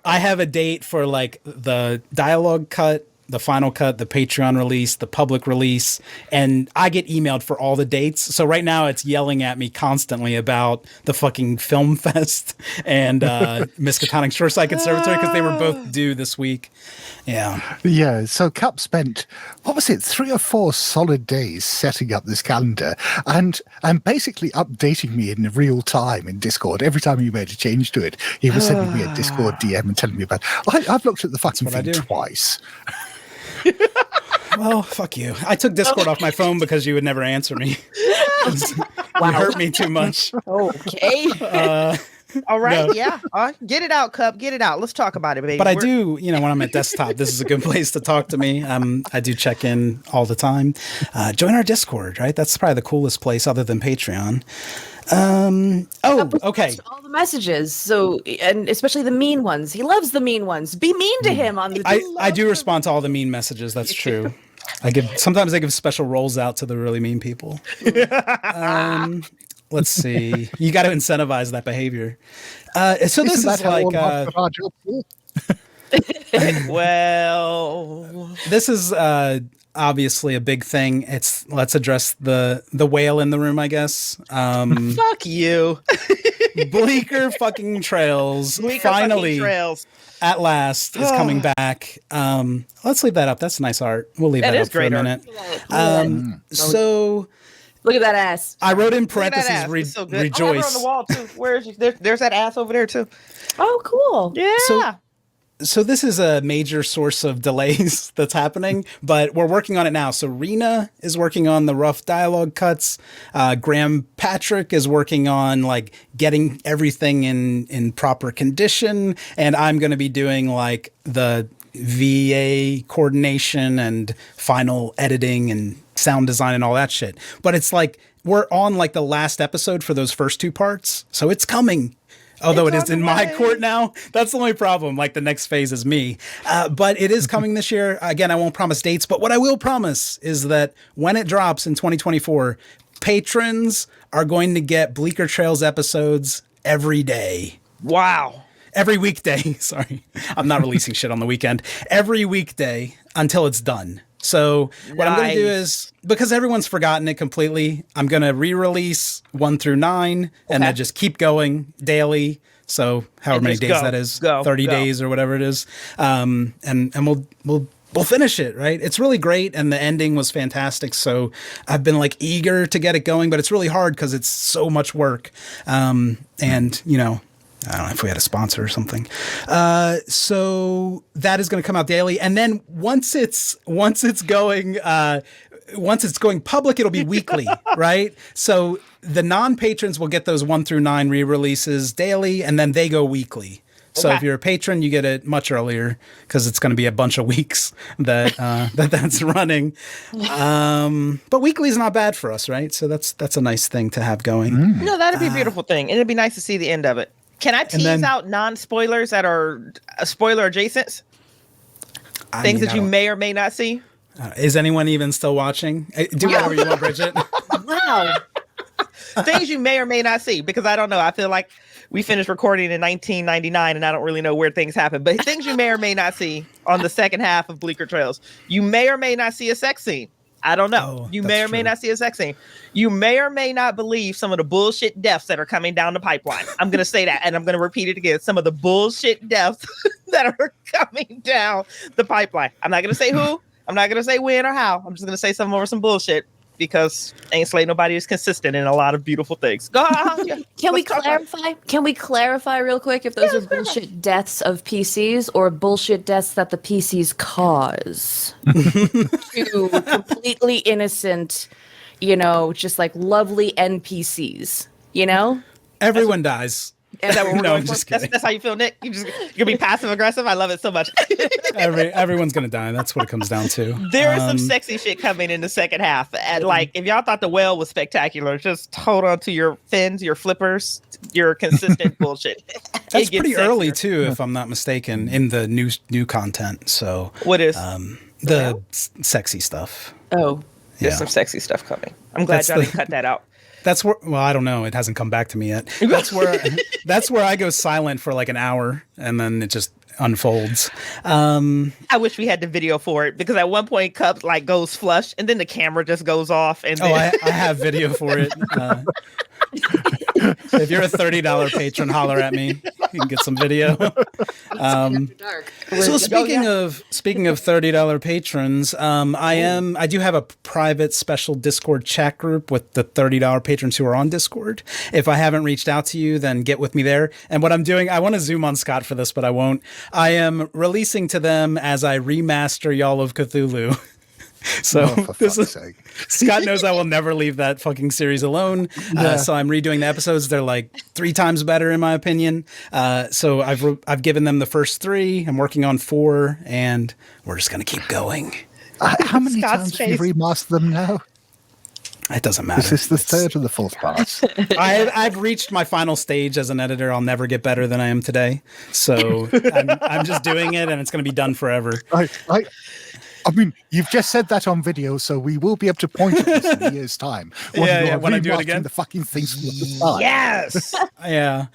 I have a date for like the dialogue cut the final cut, the Patreon release, the public release, and I get emailed for all the dates. So right now it's yelling at me constantly about the fucking film fest and Miskatonic Shoreside Conservatory because they were both due this week. Yeah. Yeah, so Cap spent, what was it, 3 or 4 solid days setting up this calendar and basically updating me in real time in Discord. Every time you made a change to it, he was sending me a Discord DM and telling me about I've looked at the fucking thing twice. Well, fuck you. I took Discord off my phone because you would never answer me. You hurt me too much. Okay. All right, No. yeah. Get it out, Cup. Get it out. Let's talk about it, baby. But I do, when I'm at desktop, this is a good place to talk to me. I do check in all the time. Join our Discord, right? That's probably the coolest place other than Patreon. Okay. All the messages. So, and especially the mean ones. He loves the mean ones. Be mean to him on the. I do respond to all the mean messages. That's true. Sometimes I give special rolls out to the really mean people. Let's see. You got to incentivize that behavior. So this is like well, this is obviously a big thing. Let's address the whale in the room, I guess. fuck you. Bleaker fucking Trails finally at last is coming back. Let's leave that up. That's nice art. We'll leave that up for a minute. So Look at that ass. I wrote in parentheses rejoice. Oh, on the wall too. Where is she? There's that ass over there too. Oh, cool. Yeah. So this is a major source of delays that's happening, but we're working on it now. So Rena is working on the rough dialogue cuts. Graham Patrick is working on like getting everything in proper condition. And I'm going to be doing like the VA coordination and final editing and sound design and all that shit. But it's like we're on like the last episode for those first 2 parts. So it's coming. Although it is in my court now. That's the only problem. Like the next phase is me. But it is coming this year. Again, I won't promise dates, but what I will promise is that when it drops in 2024, patrons are going to get Bleaker Trails episodes every day. Wow. Every weekday. Sorry. I'm not releasing shit on the weekend. Every weekday until it's done. So what I'm going to do is, because everyone's forgotten it completely, I'm going to re-release 1 through 9 and then just keep going daily. So however many days that is, 30 days or whatever it is. And we'll finish it, right? It's really great. And the ending was fantastic. So I've been like eager to get it going, but it's really hard because it's so much work. And I don't know if we had a sponsor or something. So that is going to come out daily. And then once it's going public, it'll be weekly, right? So the non-patrons will get those 1 through 9 re-releases daily, and then they go weekly. So if you're a patron, you get it much earlier because it's going to be a bunch of weeks that's running. But weekly is not bad for us, right? So that's a nice thing to have going. No, that'd be a beautiful thing. And it'd be nice to see the end of it. Can I tease out non-spoilers that are spoiler adjacent? Things that you may or may not see? Is anyone even still watching? Do whatever you want, Bridget. Wow. Things you may or may not see, because I don't know. I feel like we finished recording in 1999 and I don't really know where things happen. But things you may or may not see on the second half of Bleaker Trails. You may or may not see a sex scene. I don't know. You may or may not see a sex scene. You may or may not believe some of the bullshit deaths that are coming down the pipeline. I'm going to say that, and I'm going to repeat it again. Some of the bullshit deaths that are coming down the pipeline. I'm not going to say who. I'm not going to say when or how. I'm just going to say some bullshit because Ain't Slay Nobody is consistent in a lot of beautiful things. Go on. Can we clarify? Can we clarify real quick if those are bullshit deaths of PCs or bullshit deaths that the PCs cause to completely innocent, just like lovely NPCs, Everyone dies. Is that what we're No, going I'm for? just kidding. That's how you feel, Nick? You're gonna be passive aggressive. I love it so much. Everyone's going to die. That's what it comes down to. There is some sexy shit coming in the second half. And like, if y'all thought the whale was spectacular, just hold on to your fins, your flippers, your consistent bullshit. That's pretty early too, if I'm not mistaken, in the new content. So what is the sexy stuff? Oh, there's some sexy stuff coming. I'm glad y'all didn't cut that out. That's where. Well, I don't know. It hasn't come back to me yet. That's where I go silent for like an hour, and then it just unfolds. I wish we had the video for it, because at one point Cups like goes flush and then the camera just goes off. And then... I have video for it. If you're a $30 patron, holler at me. You can get some video. So speaking of $30 patrons, I do have a private special Discord chat group with the $30 patrons who are on Discord. If I haven't reached out to you, then get with me there. And what I'm doing, I want to zoom on Scott for this, but I won't. I am releasing to them as I remaster Y'all of Cthulhu. So Scott knows I will never leave that fucking series alone. So I'm redoing the episodes. They're like 3 times better in my opinion. So I've given them the first 3. I'm working on 4, and we're just gonna keep going. How many times have you remastered them now? It doesn't matter. This is the 3rd or the 4th part. I've reached my final stage as an editor. I'll never get better than I am today. So I'm just doing it, and it's going to be done forever. I mean, you've just said that on video, so we will be able to point at this in a year's time. When I do it again, the fucking things from the start. Yes. Yeah.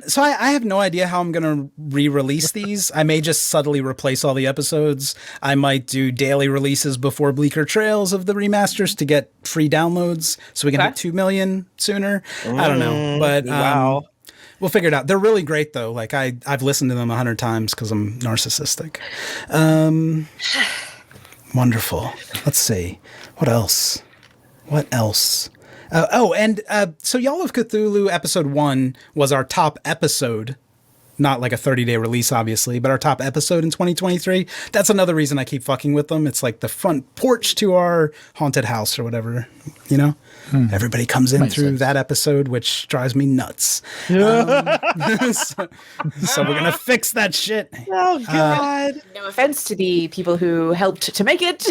So I have no idea how I'm going to re-release these. I may just subtly replace all the episodes. I might do daily releases before Bleaker Trails of the remasters to get free downloads, so we can hit 2 million sooner. I don't know, but wow. We'll figure it out. They're really great, though. Like I've listened to them 100 times because I'm narcissistic. Wonderful. Let's see. What else? So Y'all of Cthulhu episode 1 was our top episode. Not like a 30-day release, obviously, but our top episode in 2023. That's another reason I keep fucking with them. It's like the front porch to our haunted house or whatever, you know? Everybody comes in through that episode, which drives me nuts. So we're going to fix that shit. Oh, God. No offense to the people who helped to make it.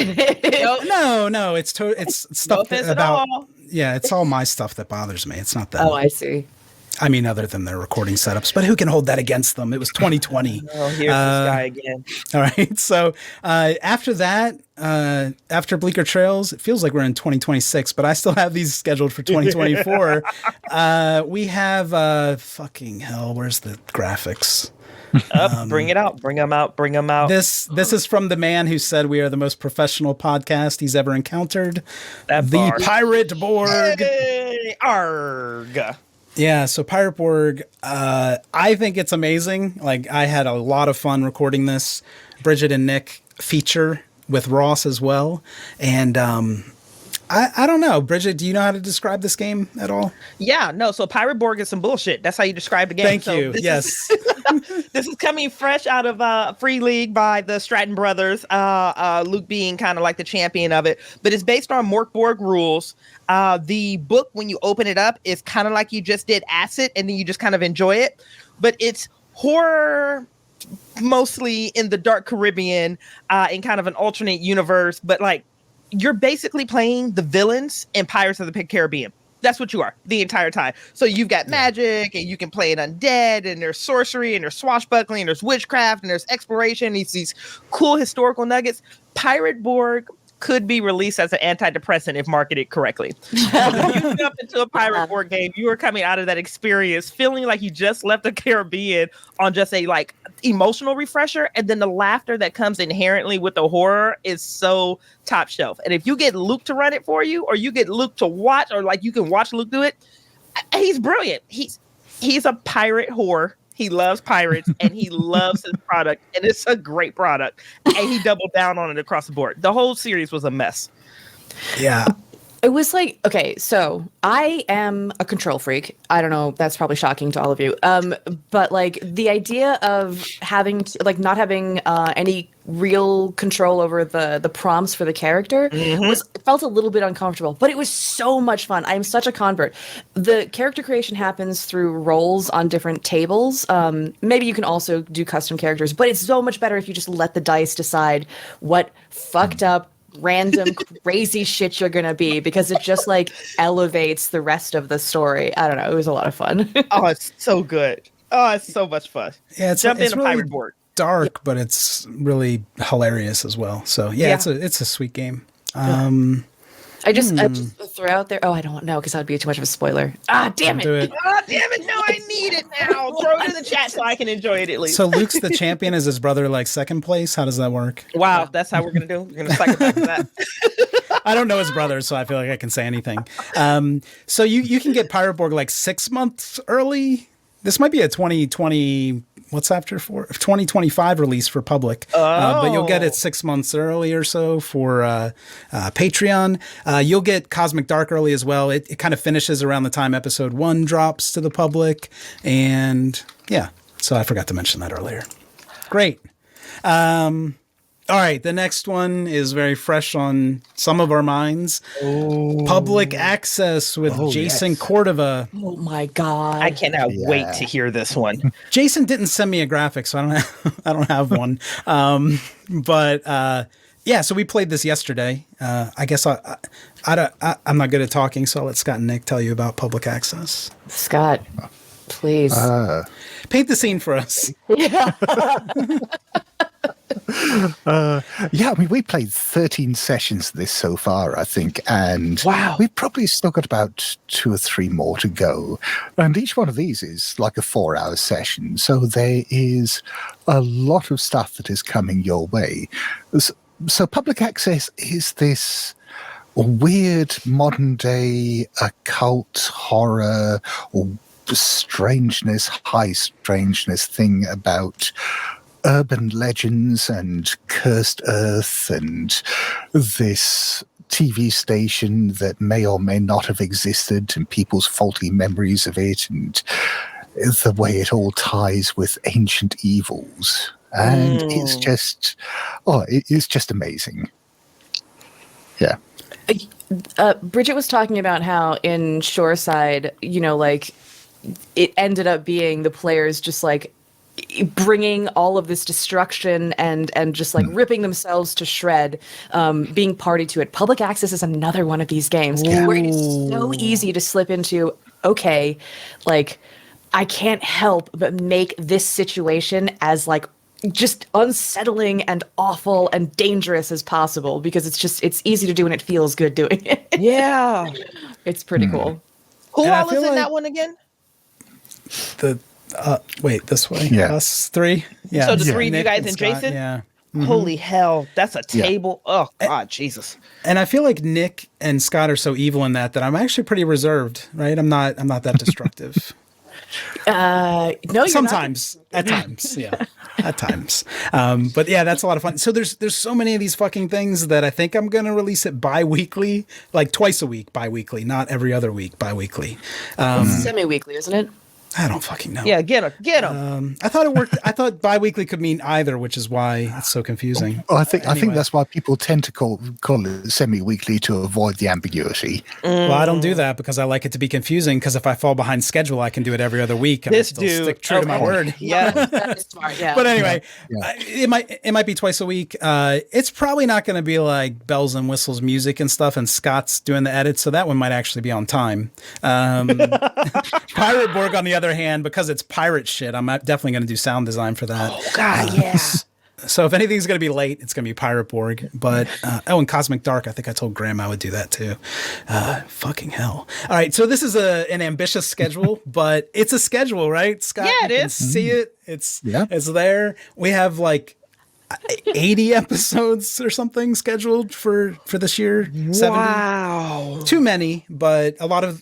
No. It's stuff about... Yeah, it's all my stuff that bothers me. It's not that. Oh, I see. I mean, other than their recording setups, but who can hold that against them? It was 2020. Oh, here's this guy again. All right. So after that, after Bleaker Trails, it feels like we're in 2026, but I still have these scheduled for 2024. We have fucking hell. Where's the graphics? Bring it out. Bring them out. Bring them out. This is from the man who said we are the most professional podcast he's ever encountered. The Pirate Borg. Hey, arg. Yeah, so Pirate Borg, I think it's amazing. Like, I had a lot of fun recording this. Bridget and Nick feature with Ross as well. And I don't know. Bridget, do you know how to describe this game at all? Yeah, no. So Pirate Borg is some bullshit. That's how you describe the game. Thank you. Yes. This is coming fresh out of Free League by the Stratton brothers, Luke being kind of like the champion of it. But it's based on Mork Borg rules. The book, when you open it up, is kind of like you just did Acid, and then you just kind of enjoy it. But it's horror, mostly in the dark Caribbean, in kind of an alternate universe. But like, you're basically playing the villains in Pirates of the Caribbean. That's what you are the entire time. So you've got magic, and you can play it undead, and there's sorcery, and there's swashbuckling, and there's witchcraft, and there's exploration. It's these cool historical nuggets. Pirate Borg could be released as an antidepressant if marketed correctly. When you jump into a Pirate Borg game, you are coming out of that experience feeling like you just left the Caribbean on just a like emotional refresher, and then the laughter that comes inherently with the horror is so top shelf. And if you get Luke to run it for you, or you get Luke to watch, or like you can watch Luke do it, he's brilliant. He's a pirate whore. He loves pirates, and he loves his product, and it's a great product. And he doubled down on it across the board. The whole series was a mess. Yeah. It was like, okay, so I am a control freak. I don't know, that's probably shocking to all of you. But like the idea of having to, like not having any real control over the prompts for the character felt a little bit uncomfortable, but it was so much fun. I'm such a convert. The character creation happens through roles on different tables. Maybe you can also do custom characters, but it's so much better if you just let the dice decide what fucked up random crazy shit you're gonna be, because it just like elevates the rest of the story. I don't know, it was a lot of fun. Oh, it's so good. Oh, it's so much fun. Yeah, Jump in a really Pirate Borg. dark, but it's really hilarious as well. So yeah. it's a sweet game. I just throw out there. Oh, I don't know because that would be too much of a spoiler. Ah, damn Do it! it. Oh, damn it. No, I need it now. Throw it in the chat so I can enjoy it at least. So Luke's the champion. Is his brother like second place? How does that work? Wow, that's how we're going to do. We're going to cycle back to that. I don't know his brother, so I feel like I can say anything. So you can get Pirate Borg like 6 months early. This might be a 2020. What's after 2025 release for public, but you'll get it 6 months early or so for Patreon. You'll get Cosmic Dark early as well. It kind of finishes around the time episode 1 drops to the public, and yeah. So I forgot to mention that earlier. Great. All right, the next one is very fresh on some of our minds. Public Access with Jason Cordova. Oh my god! I cannot wait to hear this one. Jason didn't send me a graphic, so I don't have one. But so we played this yesterday. I guess I'm not good at talking, so I'll let Scott and Nick tell you about Public Access. Scott, please paint the scene for us. I mean, we played 13 sessions of this so far, I think, and we've probably still got about 2 or 3 more to go. And each one of these is like a 4-hour session, so there is a lot of stuff that is coming your way. So Public Access is this weird modern-day occult horror or strangeness, high strangeness thing about urban legends and cursed earth and this TV station that may or may not have existed and people's faulty memories of it and the way it all ties with ancient evils. And it's just amazing. Yeah. Bridget was talking about how in Shoreside, like it ended up being the players just like bringing all of this destruction and just like ripping themselves to shred, being party to it. Public Access is another one of these games where it is so easy to slip into, okay, like I can't help but make this situation as like just unsettling and awful and dangerous as possible because it's easy to do and it feels good doing it. Yeah. It's pretty cool. Who And I all is feel in like that one again? Wait, this way. Yeah. Us 3. Yeah. So the 3 of you Nick guys and and Scott, Jason? Yeah. Holy hell, that's a table. Oh, God, Jesus. And I feel like Nick and Scott are so evil in that I'm actually pretty reserved, right? I'm not that destructive. No, you're Sometimes, at times, yeah, at times. But yeah, that's a lot of fun. So there's so many of these fucking things that I think I'm gonna release it bi-weekly, like twice a week, bi-weekly, not every other week, bi-weekly. semi-weekly, isn't it? I don't fucking know. Yeah, get him. I thought it worked. I thought bi-weekly could mean either, which is why it's so confusing. I think that's why people tend to call it semi-weekly to avoid the ambiguity. Well, I don't do that because I like it to be confusing. Because if I fall behind schedule, I can do it every other week, and This I still dude. stick true to my word. Yeah. That is smart, yeah. But anyway, it might be twice a week. It's probably not going to be like bells and whistles music and stuff, and Scott's doing the edits, so that one might actually be on time. Pirate Borg, on the other hand, because it's pirate shit, I'm definitely going to do sound design for that. Oh, God, yeah. So if anything's going to be late, it's going to be Pirate Borg. But, and Cosmic Dark, I think I told Graham I would do that too. Fucking hell. All right, so this is an ambitious schedule, but it's a schedule, right, Scott? Yeah, it you can is. see it. It's there. We have like 80 episodes or something scheduled for this year. 70. Wow. Too many, but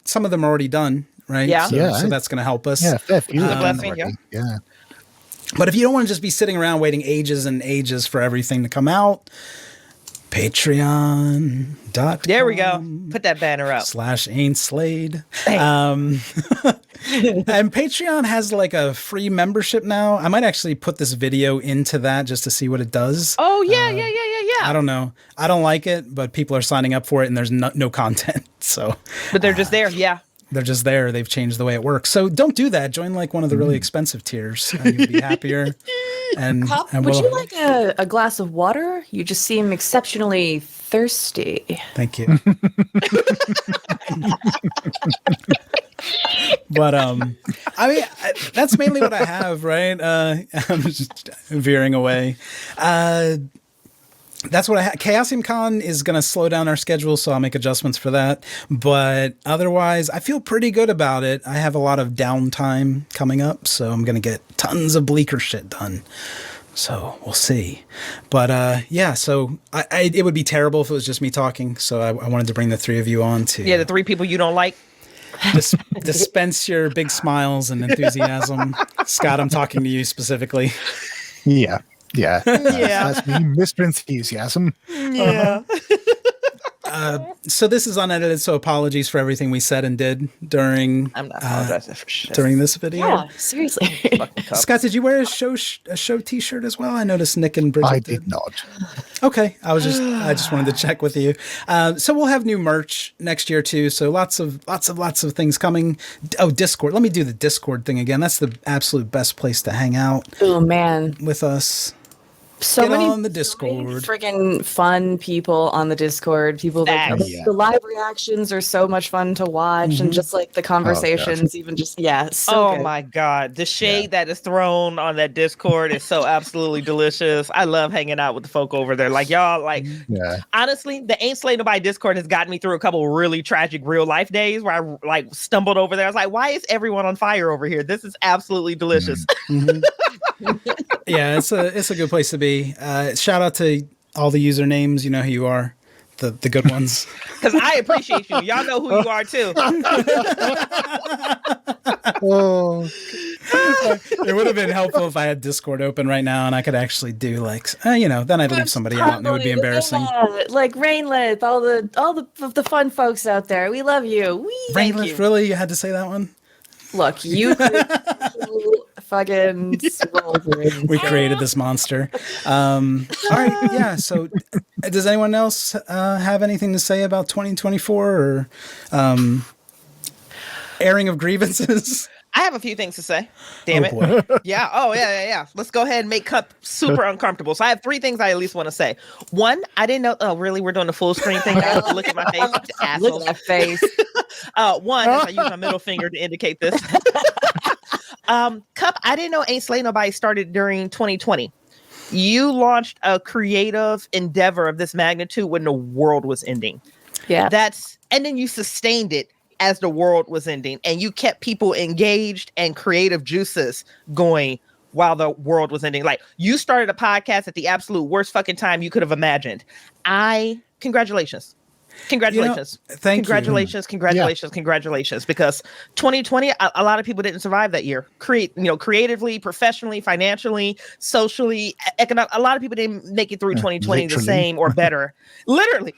some of them are already done, right? Yeah. So that's going to help us. Yeah, fair few. a blessing, Yeah. But if you don't want to just be sitting around waiting ages and ages for everything to come out, Patreon.com. There we go. Put that banner up. /AintSlade. And Patreon has like a free membership now. I might actually put this video into that just to see what it does. Oh, yeah. I don't know. I don't like it, but people are signing up for it and there's no content. So, But they're just there. Yeah. they're just there. They've changed the way it works. So don't do that. Join like one of the really expensive tiers and you'll be happier. And Would you like a glass of water? You just seem exceptionally thirsty. Thank you. But I mean, that's mainly what I have, right? I'm just veering away. that's what Chaosium Con is going to slow down our schedule, so I'll make adjustments for that. But otherwise, I feel pretty good about it. I have a lot of downtime coming up, so I'm going to get tons of bleaker shit done. So we'll see. But yeah, so it would be terrible if it was just me talking. So I wanted to bring the three of you on to Yeah, the three people you don't like. dispense your big smiles and enthusiasm. Scott, I'm talking to you specifically. Yeah. Yeah. That's me, Mr. Enthusiasm. Yeah. So this is unedited, so apologies for everything we said and did during I'm not apologizing for shit. during this video. Yeah, seriously. Fucking cup. Scott, did you wear a show T-shirt as well? I noticed Nick and Bridget I did not. Okay, I just wanted to check with you. So we'll have new merch next year too. So lots of things coming. Oh, Discord. Let me do the Discord thing again. That's the absolute best place to hang out Oh man, with us. so Get many on the so many Discord. friggin' fun people on the Discord. People like Facts. the live reactions are so much fun to watch, and just like the conversations, even just so Oh good. my God. The shade that is thrown on that Discord is so absolutely delicious. I love hanging out with the folk over there. Like y'all, like Yeah. honestly, the Ain't Slay Nobody Discord has gotten me through a couple really tragic real life days where I like stumbled over there. I was like, why is everyone on fire over here? This is absolutely delicious. Yeah, it's a good place to be. Shout out to all the usernames. You know who you are, the good ones. Because I appreciate you. Y'all know who you are too. Oh, It would have been helpful if I had Discord open right now and I could actually do like, then I'd leave somebody out and it would be embarrassing. Like Rainlip, all the fun folks out there. We love you. Rainless, really? You had to say that one? Look, you fucking We created this monster. All right, yeah. So, does anyone else have anything to say about 2024 or airing of grievances? I have a few things to say. Damn it. Boy. Yeah. Oh, yeah. Let's go ahead and make Cup super uncomfortable. So I have three things I at least want to say. One, I didn't know. Oh, really? We're doing the full screen thing now? Look at my face. Look Assholes. at that face. One, I use my middle finger to indicate this. Cup, I didn't know Ain't Slay Nobody started during 2020. You launched a creative endeavor of this magnitude when the world was ending. Yeah. And then you sustained it as the world was ending, and you kept people engaged and creative juices going while the world was ending. Like, you started a podcast at the absolute worst fucking time you could have imagined. Congratulations. Thank you. Congratulations. Because 2020, a lot of people didn't survive that year. Creatively, professionally, financially, socially, economic. A lot of people didn't make it through 2020 the same or better. literally,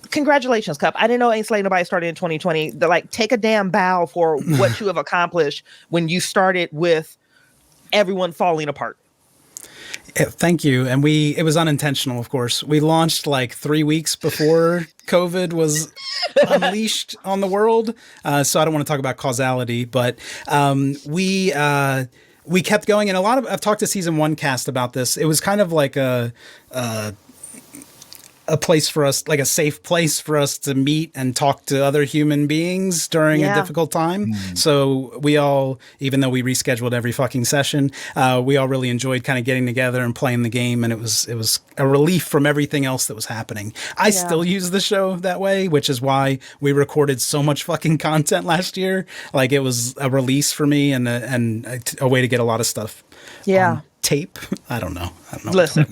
congratulations, Cup. I didn't know Ain't Slay Nobody started in 2020. Take a damn bow for what you have accomplished when you started with everyone falling apart. Yeah, thank you. And it was unintentional, of course. We launched like 3 weeks before COVID was unleashed on the world. So I don't want to talk about causality, but we kept going. And I've talked to season 1 cast about this. It was kind of like a place for us, like a safe place for us to meet and talk to other human beings during a difficult time. So we all, even though we rescheduled every fucking session, we all really enjoyed kind of getting together and playing the game. And it was a relief from everything else that was happening. I still use the show that way, which is why we recorded so much fucking content last year. Like, it was a release for me and a way to get a lot of stuff on tape. I don't know. Listen.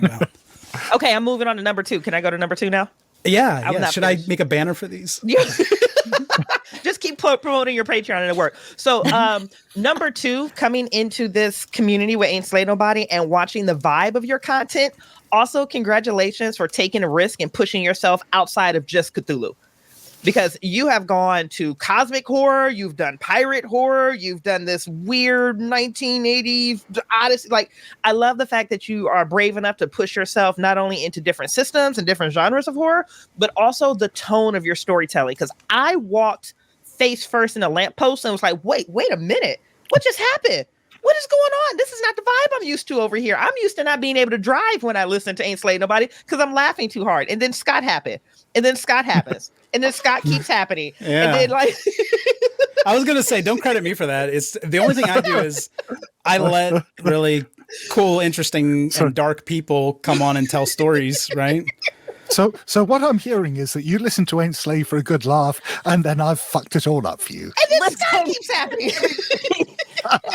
Okay, I'm moving on to number 2. Can I go to number 2 now? Yeah. Should I make a banner for these? Yeah. Just keep promoting your Patreon and it work. So number 2, coming into this community with Ain't Slay Nobody and watching the vibe of your content. Also, congratulations for taking a risk and pushing yourself outside of just Cthulhu. Because you have gone to cosmic horror, you've done pirate horror, you've done this weird 1980s odyssey. Like, I love the fact that you are brave enough to push yourself not only into different systems and different genres of horror, but also the tone of your storytelling. Because I walked face first in a lamppost and was like, wait a minute, what just happened? What is going on? This is not the vibe I'm used to over here. I'm used to not being able to drive when I listen to Ain't Slay Nobody because I'm laughing too hard. And then Scott happened. And then Scott happens. And then Scott keeps happening. Yeah. And then I was going to say, don't credit me for that. It's the only thing I do is I let really cool, interesting, So- and dark people come on and tell stories, right? So what I'm hearing is that you listen to Ain't Slave for a good laugh, and then I've fucked it all up for you. And then Listen. Scott keeps happening.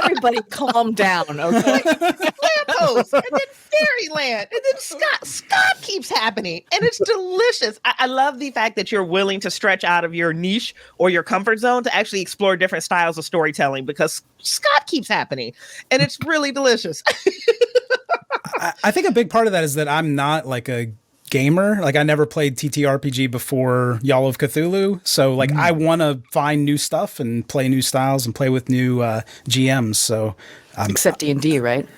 Everybody calm down, okay? Lamppost, and then Fairyland, and then Scott keeps happening, and it's delicious. I love the fact that you're willing to stretch out of your niche or your comfort zone to actually explore different styles of storytelling, because Scott keeps happening, and it's really delicious. I think a big part of that is that I'm not like a gamer. Like, I never played TTRPG before Y'all of Cthulhu, so like I want to find new stuff and play new styles and play with new GMs. So Except D&D, right?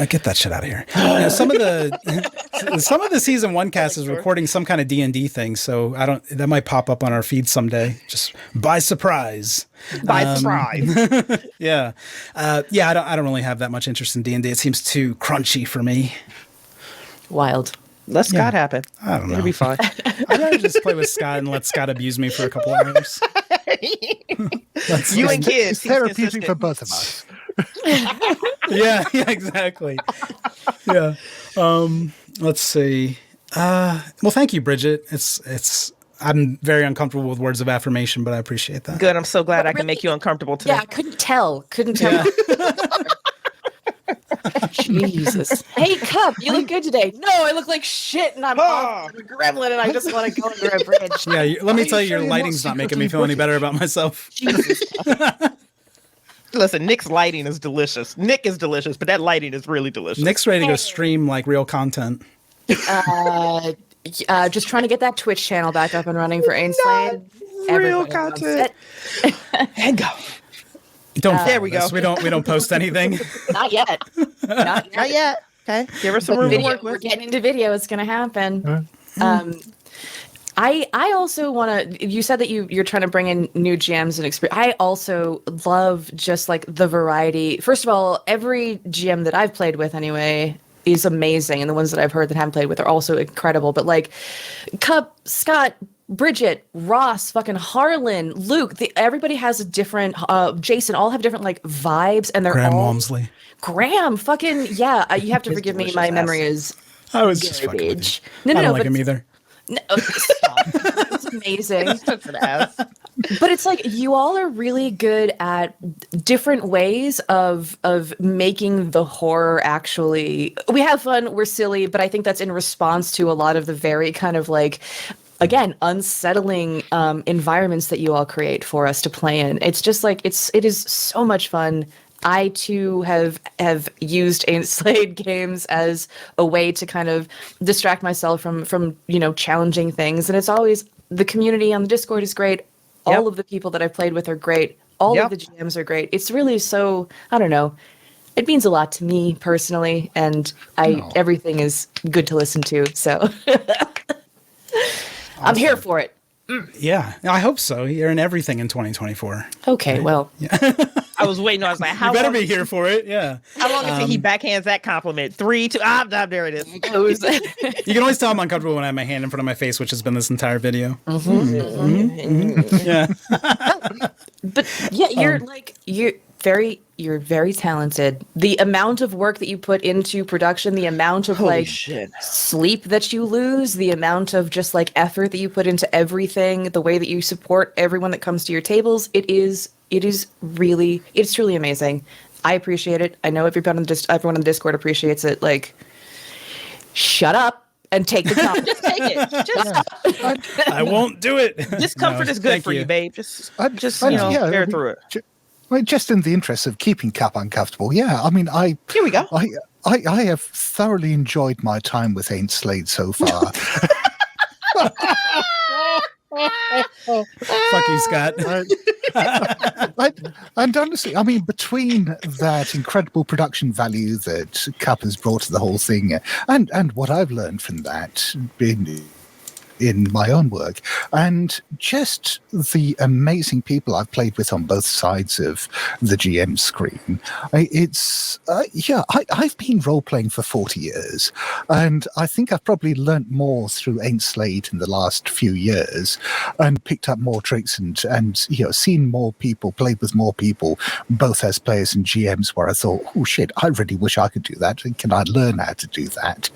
get that shit out of here. Some of the season 1 cast is recording some kind of D&D thing, so that might pop up on our feed someday, just by surprise. By surprise. Yeah, I don't really have that much interest in D&D. It seems too crunchy for me. Wild. Let Scott happen. I don't know. It'll be fine. I'd rather just play with Scott and let Scott abuse me for a couple hours. You and kids. It's therapeutic for both of us. Yeah, exactly. Yeah. Let's see. Well, thank you, Bridget. I'm very uncomfortable with words of affirmation, but I appreciate that. Good. I'm so glad I can Really? make you uncomfortable today. Yeah, I couldn't tell. Jesus. Hey, Cup, you look good today. No, I look like shit, and I'm off. I'm a gremlin, and I just want to go under a bridge. Yeah, let me tell you, sure your you're not lighting's not making me secretly feel any better about myself. Jesus. Listen, Nick's lighting is delicious. Nick is delicious, but that lighting is really delicious. Nick's ready to go stream like real content. Just trying to get that Twitch channel back up and running for Ainsley. real content. And go. Don't there we follow go. this. We don't post anything. Not yet. Not yet. Not yet. Okay. Give her some But room to video, work we're with. getting into video. It's going to happen. I also want to. You said that you're trying to bring in new GMs and experience. I also love just like the variety. First of all, every GM that I've played with, anyway, is amazing, and the ones that I've heard that haven't played with are also incredible. But like, Cup, Scott, Bridget, Ross, fucking Harlan, Luke, everybody has a different. Jason, all have different like vibes, and they're Graham all Walmsley. Graham. Fucking yeah. You have to His forgive me. delicious My ass. memory is I was just fucking with garbage. you. No, I don't but like him either. no, stop. It's amazing. Such an ass. But it's like you all are really good at different ways of making the horror actually. We have fun, we're silly, but I think that's in response to a lot of the very kind of like, again, unsettling environments that you all create for us to play in. It's just like it is so much fun. I too have used Ain't Slayed games as a way to kind of distract myself from challenging things, and it's always the community on the Discord is great. Yep. All of the people that I've played with are great. All Yep. of the GMs are great. It's really so, I don't know. It means a lot to me personally, and everything is good to listen to. So I'm here for it. Yeah, I hope so. You're in everything in 2024. Okay, well, I was waiting. I was like, how You better long? be here for it. Yeah. How long until he backhands that compliment? 3, 2. There it is. You can always tell I'm uncomfortable when I have my hand in front of my face, which has been this entire video. Yeah. but yeah, you're very talented. The amount of work that you put into production, the amount of Holy like shit. sleep that you lose, the amount of just like effort that you put into everything, the way that you support everyone that comes to your tables, it's truly amazing. I appreciate it. I know everyone on the Discord appreciates it. Like, shut up and take the time. Just take it. I won't do it. Discomfort No, is good thank for you, babe. Just yeah, bear through it. Just in the interest of keeping Cap uncomfortable, yeah. I mean, Here we go. I have thoroughly enjoyed my time with Ain't Slade so far. Fuck you, Scott. And honestly, I mean, between that incredible production value that Cup has brought to the whole thing, and what I've learned from that, in my own work, and just the amazing people I've played with on both sides of the GM screen. I've been role playing for 40 years, and I think I've probably learnt more through Ain't Slade in the last few years, and picked up more tricks and seen more people, played with more people, both as players and GMs, where I thought, oh shit, I really wish I could do that. Can I learn how to do that?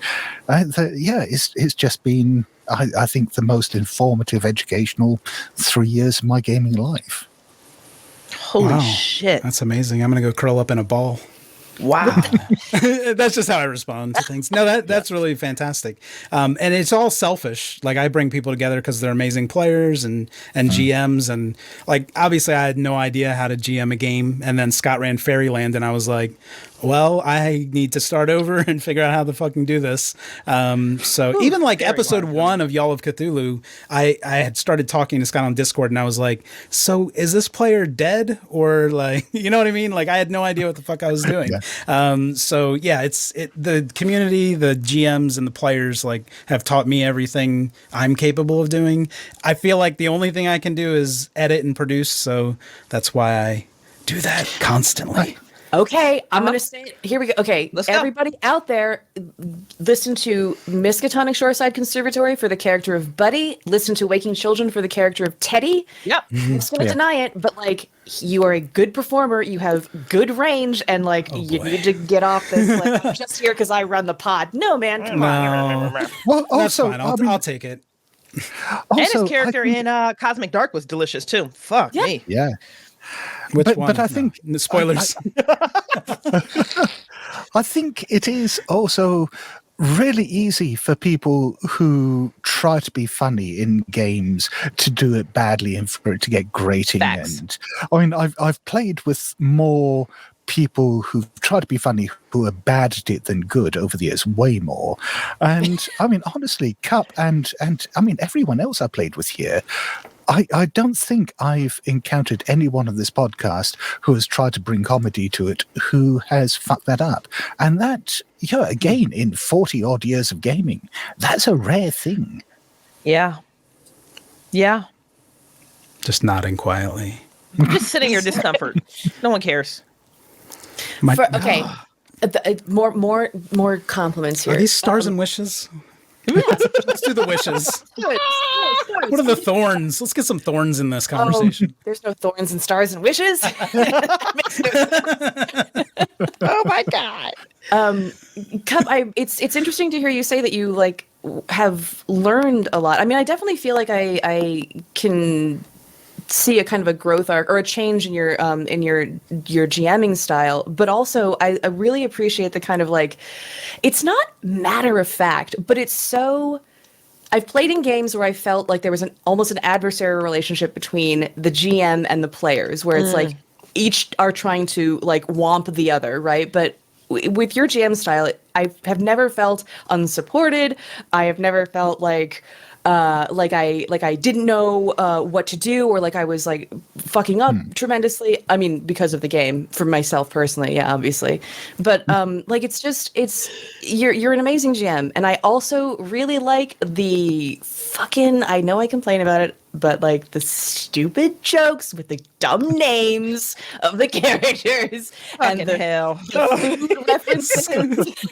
It's just been, I think, the most informative, educational 3 years of my gaming life. Holy shit. That's amazing. I'm going to go curl up in a ball. Wow. That's just how I respond to things. No, that's really fantastic. And it's all selfish. Like, I bring people together because they're amazing players and GMs. And like, obviously I had no idea how to GM a game. And then Scott ran Fairyland and I was like, well, I need to start over and figure out how to fucking do this. So even like episode 1 of Y'all of Cthulhu, I had started talking to Scott on Discord and I was like, so is this player dead? Or like, you know what I mean? Like, I had no idea what the fuck I was doing. So yeah, the community, the GMs and the players like have taught me everything I'm capable of doing. I feel like the only thing I can do is edit and produce. So that's why I do that constantly. Okay, I'm going to say it. Here we go. Okay, everybody out there, listen to Miskatonic Shoreside Conservatory for the character of Buddy. Listen to Waking Children for the character of Teddy. Yep. I'm just going to deny it, but like, you are a good performer. You have good range, and like, you need to get off this. Like, I'm just here because I run the pod. No, man, come on. Well, That's also, fine. I'll take it. Also, And his character in Cosmic Dark was delicious too. Fuck me. Yeah. Which one? But I think No, spoilers. I think it is also really easy for people who try to be funny in games to do it badly and for it to get grating. Facts. And I mean, I've played with more people who try to be funny who are bad at it than good over the years, way more. And I mean, honestly, Cup and I mean, everyone else I played with here, I don't think I've encountered anyone on this podcast who has tried to bring comedy to it who has fucked that up. And that, again, in 40 odd years of gaming, that's a rare thing. Yeah. Yeah. Just nodding quietly. Just sitting your discomfort. No one cares. Okay, more compliments here. Are these stars and wishes? Let's do the wishes. What are the thorns? Let's get some thorns in this conversation. There's no thorns and stars and wishes. Oh my God. Cup, it's interesting to hear you say that you like have learned a lot. I mean, I definitely feel like I can see a kind of a growth arc or a change in your GMing style, but also I really appreciate the kind of like, it's not matter of fact, but it's so. I've played in games where I felt like there was almost an adversarial relationship between the GM and the players, where it's like each are trying to like womp the other, right? But with your GM style, I have never felt unsupported. I have never felt like I didn't know what to do, or like I was like fucking up tremendously. I mean, because of the game, for myself personally, yeah, obviously. But like you're an amazing GM, and I also really like the fucking. I know I complain about it, but like the stupid jokes with the dumb names of the characters Fucking and the hell. food references.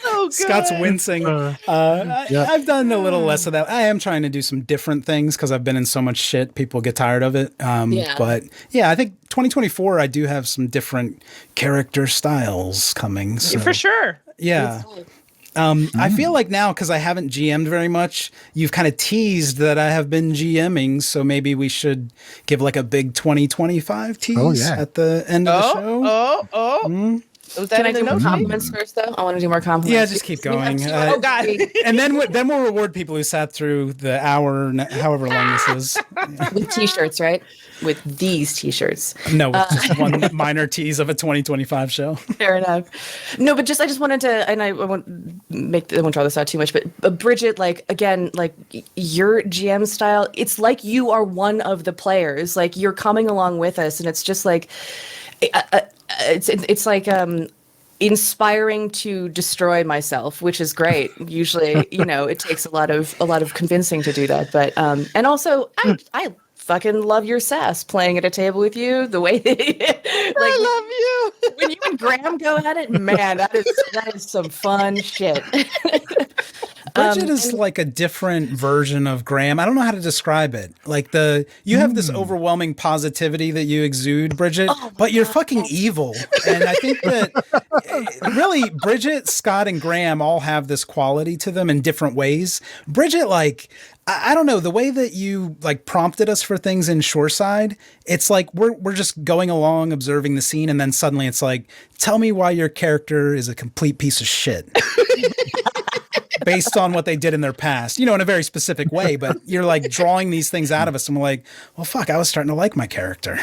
Oh, Scott's wincing. I've done a little less of that. I am trying to do some different things because I've been in so much shit. People get tired of it. But yeah, I think 2024, I do have some different character styles coming. So. For sure. Yeah. I feel like now, because I haven't GM'd very much, you've kind of teased that I have been GMing, so maybe we should give like a big 2025 tease at the end of the show. Was that Can I do more compliments first, though? I want to do more compliments. Yeah, just keep going. Oh, God. And then we'll reward people who sat through the hour, however long this is. With t-shirts, right? With these t-shirts. No, with just one minor tease of a 2025 show. Fair enough. No, but I just wanted to, and I won't draw this out too much, but Bridget, like, again, like your GM style, it's like you are one of the players. Like you're coming along with us, and it's just like, it's like inspiring to destroy myself, which is great. Usually, it takes a lot of convincing to do that. But and also, I fucking love your sass playing at a table with you. The way that, I love you. when you and Graham go at it, man, that is some fun shit. Bridget is like a different version of Graham. I don't know how to describe it. Like you have this overwhelming positivity that you exude, Bridget, but you're fucking evil. And I think that really Bridget, Scott, and Graham all have this quality to them in different ways. Bridget, like, I don't know, the way that you like prompted us for things in Shoreside, it's like we're just going along observing the scene, and then suddenly it's like, tell me why your character is a complete piece of shit. Based on what they did in their past, in a very specific way, but you're like drawing these things out of us. And we're like, well, fuck, I was starting to like my character.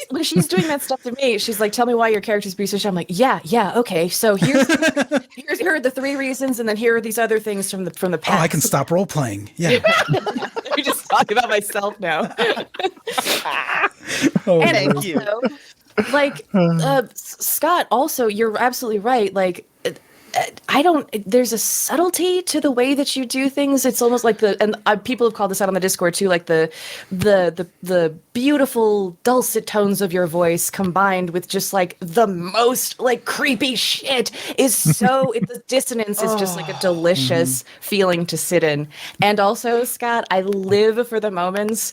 when she's doing that stuff to me, she's like, tell me why your character's a piece of shit. I'm like, yeah, okay. So here are the 3 reasons, and then here are these other things from the past. Oh, I can stop role playing. Yeah. Let me just talk about myself now. And thank you. Like, Scott, also, you're absolutely right. Like, there's a subtlety to the way that you do things. It's almost like people have called this out on the Discord too, like the beautiful dulcet tones of your voice combined with just like the most like creepy shit is so, the dissonance is just like a delicious feeling to sit in. And also, Scott, I live for the moments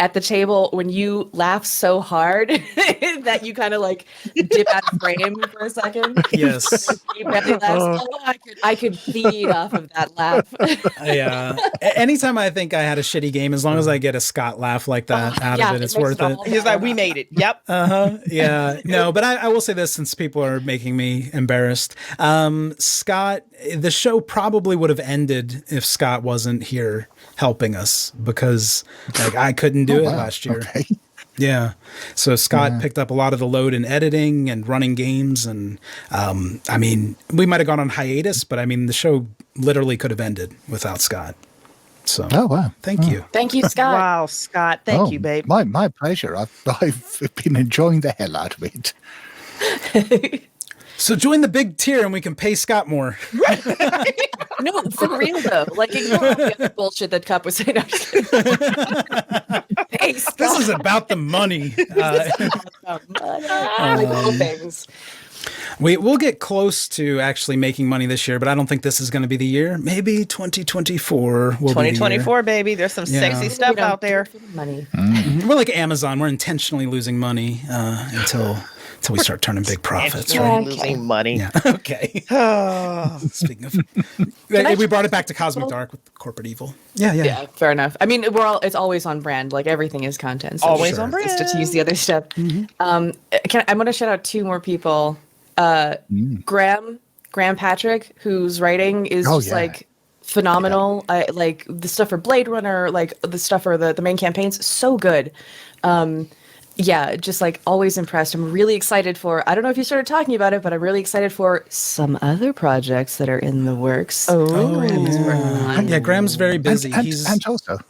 at the table when you laugh so hard that you kind of like dip out of frame for a second. Yes. I could feed off of that laugh. Yeah. Anytime I think I had a shitty game, as long as I get a Scott laugh like that out of it, it's worth it. He's like, we made it. Yep. Yeah. No, but I will say this, since people are making me embarrassed. Scott, the show probably would have ended if Scott wasn't here helping us, because like I couldn't do it last year. Okay. Yeah. So Scott picked up a lot of the load in editing and running games. And I mean, we might have gone on hiatus, but I mean, the show literally could have ended without Scott. So, thank you. Thank you, Scott. Wow, Scott. Thank you, babe. My pleasure. I've been enjoying the hell out of it. So join the big tier and we can pay Scott more. No, for real though. Like, ignore all the other bullshit that Cup was saying. Hey, Scott. This is about the money. Like little things. We'll get close to actually making money this year, but I don't think this is going to be the year. Maybe 2024 will 2024, baby. There's some sexy stuff out there. Money. We're like Amazon. We're intentionally losing money until we start turning big profits, right? Losing money. Yeah. Okay. Speaking of, we brought it back to Cosmic Dark with corporate evil. Yeah. Fair enough. I mean, it's always on brand. Like, everything is content. So always on brand. Just to use the other stuff. I'm going to shout out 2 more people. Graham Patrick, whose writing is like phenomenal. I like the stuff for Blade Runner, like the stuff for the main campaigns. So good. Just like always impressed. I'm really excited for, I don't know if you started talking about it, but I'm really excited for some other projects that are in the works. Graham is working on. Yeah, Graham's very busy. And also,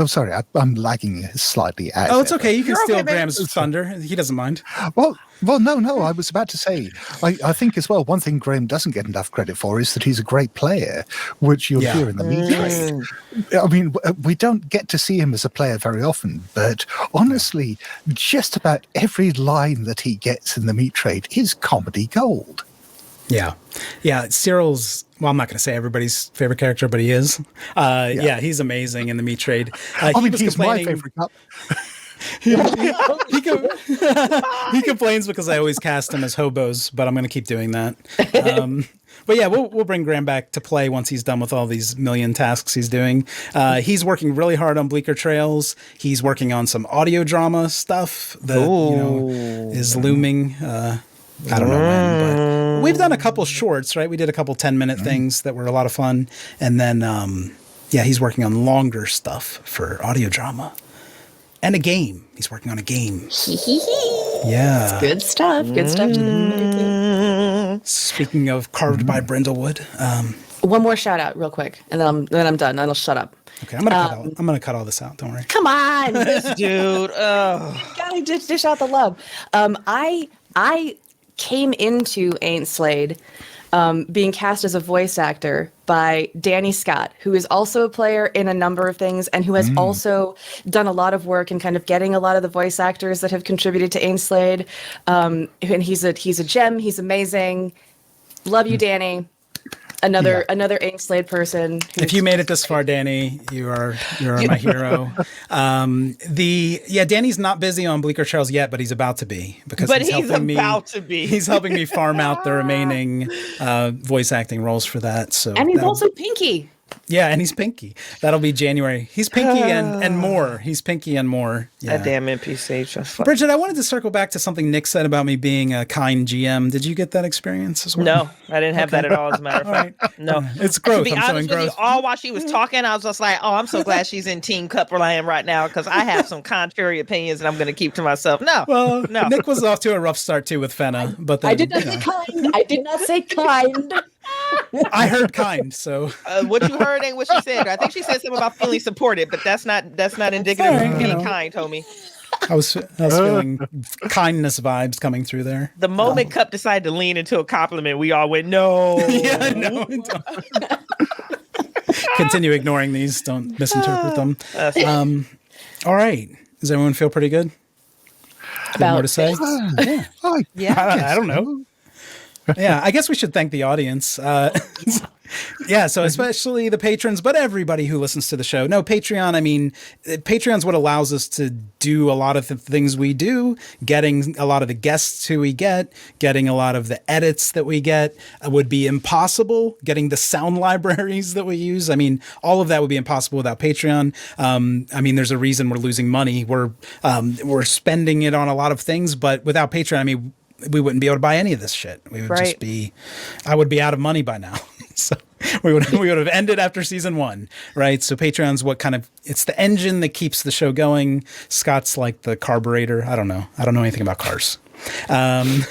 sorry, I'm lagging slightly. It's okay. You can You're steal okay, Graham's thunder. He doesn't mind. Well, no. I was about to say, I think as well, one thing Graham doesn't get enough credit for is that he's a great player, which you'll hear in the media. I mean, we don't get to see him as a player very often, but honestly, just about every line that he gets in the meat trade is comedy gold. Yeah. Cyril's, well, I'm not going to say everybody's favorite character, but he is. He's amazing in the meat trade. He's my favorite cup. He complains because I always cast him as hobos, but I'm going to keep doing that. But yeah, we'll bring Graham back to play once he's done with all these million tasks he's doing. He's working really hard on Bleaker Trails. He's working on some audio drama stuff that is looming. I don't know when, but we've done a couple shorts, right? We did a couple 10-minute things that were a lot of fun, and then he's working on longer stuff for audio drama. And a game. He's working on a game. Yeah. It's good stuff. Good stuff. Speaking of carved by Brindlewood. One more shout out real quick, and then I'm done. Then I'll shut up. Okay, I'm gonna cut all this out. Don't worry. Come on, Dude. Gotta dish out the love. I I came into Ain't Slayed being cast as a voice actor by Danny Scott, who is also a player in a number of things and who has also done a lot of work in kind of getting a lot of the voice actors that have contributed to Ain't Slayed. And he's a gem. He's amazing. Love you, Danny. Another Ain't Slayed person. If you made it this far, Danny, you're my hero. Danny's not busy on Bleaker Trails yet, but he's about to be because he's about to be. He's helping me farm out the remaining voice acting roles for that. So and he's also Pinky. Yeah, and he's Pinky. That'll be January. He's Pinky and more. He's Pinky and more. Yeah. A damn NPC. Just Bridget, I wanted to circle back to something Nick said about me being a kind GM. Did you get that experience as well? No, I didn't have that at all, as a matter of fact. Right. No. It's growth. To be honest with you, all while she was talking, I was just like, oh, I'm so glad she's in Team Cupperland right now because I have some contrary opinions and I'm going to keep to myself. No. Nick was off to a rough start too with Fenna. But then, I did not say kind. I did not say kind. I heard kind, so what you heard ain't what she said. I think she said something about feeling supported, but that's not indicative of being kind, homie. I was feeling kindness vibes coming through there. The moment Cup decided to lean into a compliment, we all went, no. Yeah, no. Continue ignoring these. Don't misinterpret them. All right. Does everyone feel pretty good? About more to say? Yeah. I don't know. Yeah, I guess we should thank the audience. So especially the patrons, but everybody who listens to the show. No, Patreon, I mean, Patreon's what allows us to do a lot of the things we do, getting a lot of the guests who we get, getting a lot of the edits that we get would be impossible, getting the sound libraries that we use. I mean, all of that would be impossible without Patreon. I mean, there's a reason we're losing money. We're spending it on a lot of things, but without Patreon, I mean, we wouldn't be able to buy any of this shit. We would just be, I would be out of money by now. So we would have ended after season 1, right? So Patreon's it's the engine that keeps the show going. Scott's like the carburetor. I don't know anything about cars. Way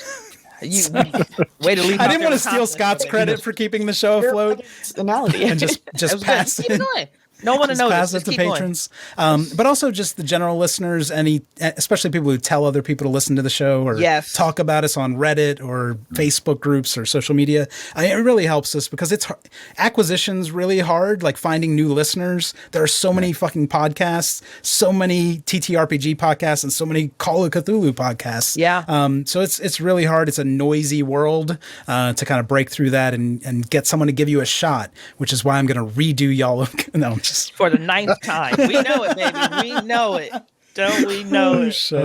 to leave. I didn't want to steal Scott's credit for keeping the show afloat. Analogy. And just pass it. No one to know. Pass it to patrons, but also just the general listeners, especially people who tell other people to listen to the show or talk about us on Reddit or Facebook groups or social media. It really helps us because acquisition's really hard. Like finding new listeners. There are so many fucking podcasts, so many TTRPG podcasts, and so many Call of Cthulhu podcasts. Yeah. So it's really hard. It's a noisy world to kind of break through that and get someone to give you a shot, which is why I'm going to redo y'all. No. For the 9th time. We know it, baby. We know it. Don't we know it? Shit.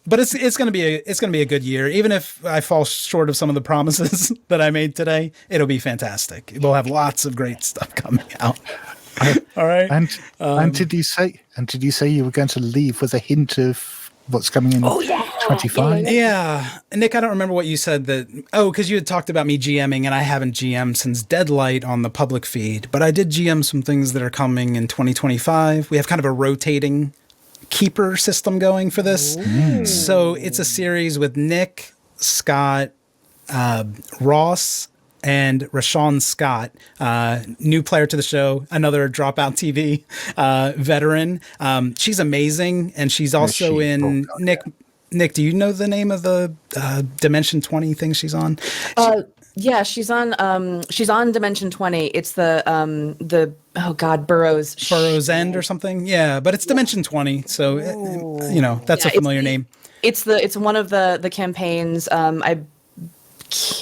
But it's gonna be a good year. Even if I fall short of some of the promises that I made today, it'll be fantastic. We'll have lots of great stuff coming out. All right. And did you say you were going to leave with a hint of what's coming in 25? Yeah. Nick, I don't remember what you said because you had talked about me GMing and I haven't GM'd since Deadlight on the public feed, but I did GM some things that are coming in 2025. We have kind of a rotating keeper system going for this. So it's a series with Nick, Scott, Ross, and Rashawn Scott, new player to the show, another Dropout TV veteran. She's amazing, and she's also in Nick, do you know the name of the Dimension 20 thing she's on? Yeah, she's on Dimension 20. It's the Burroughs End or something. Yeah, but it's Dimension 20, so that's a familiar name. It's one of the campaigns.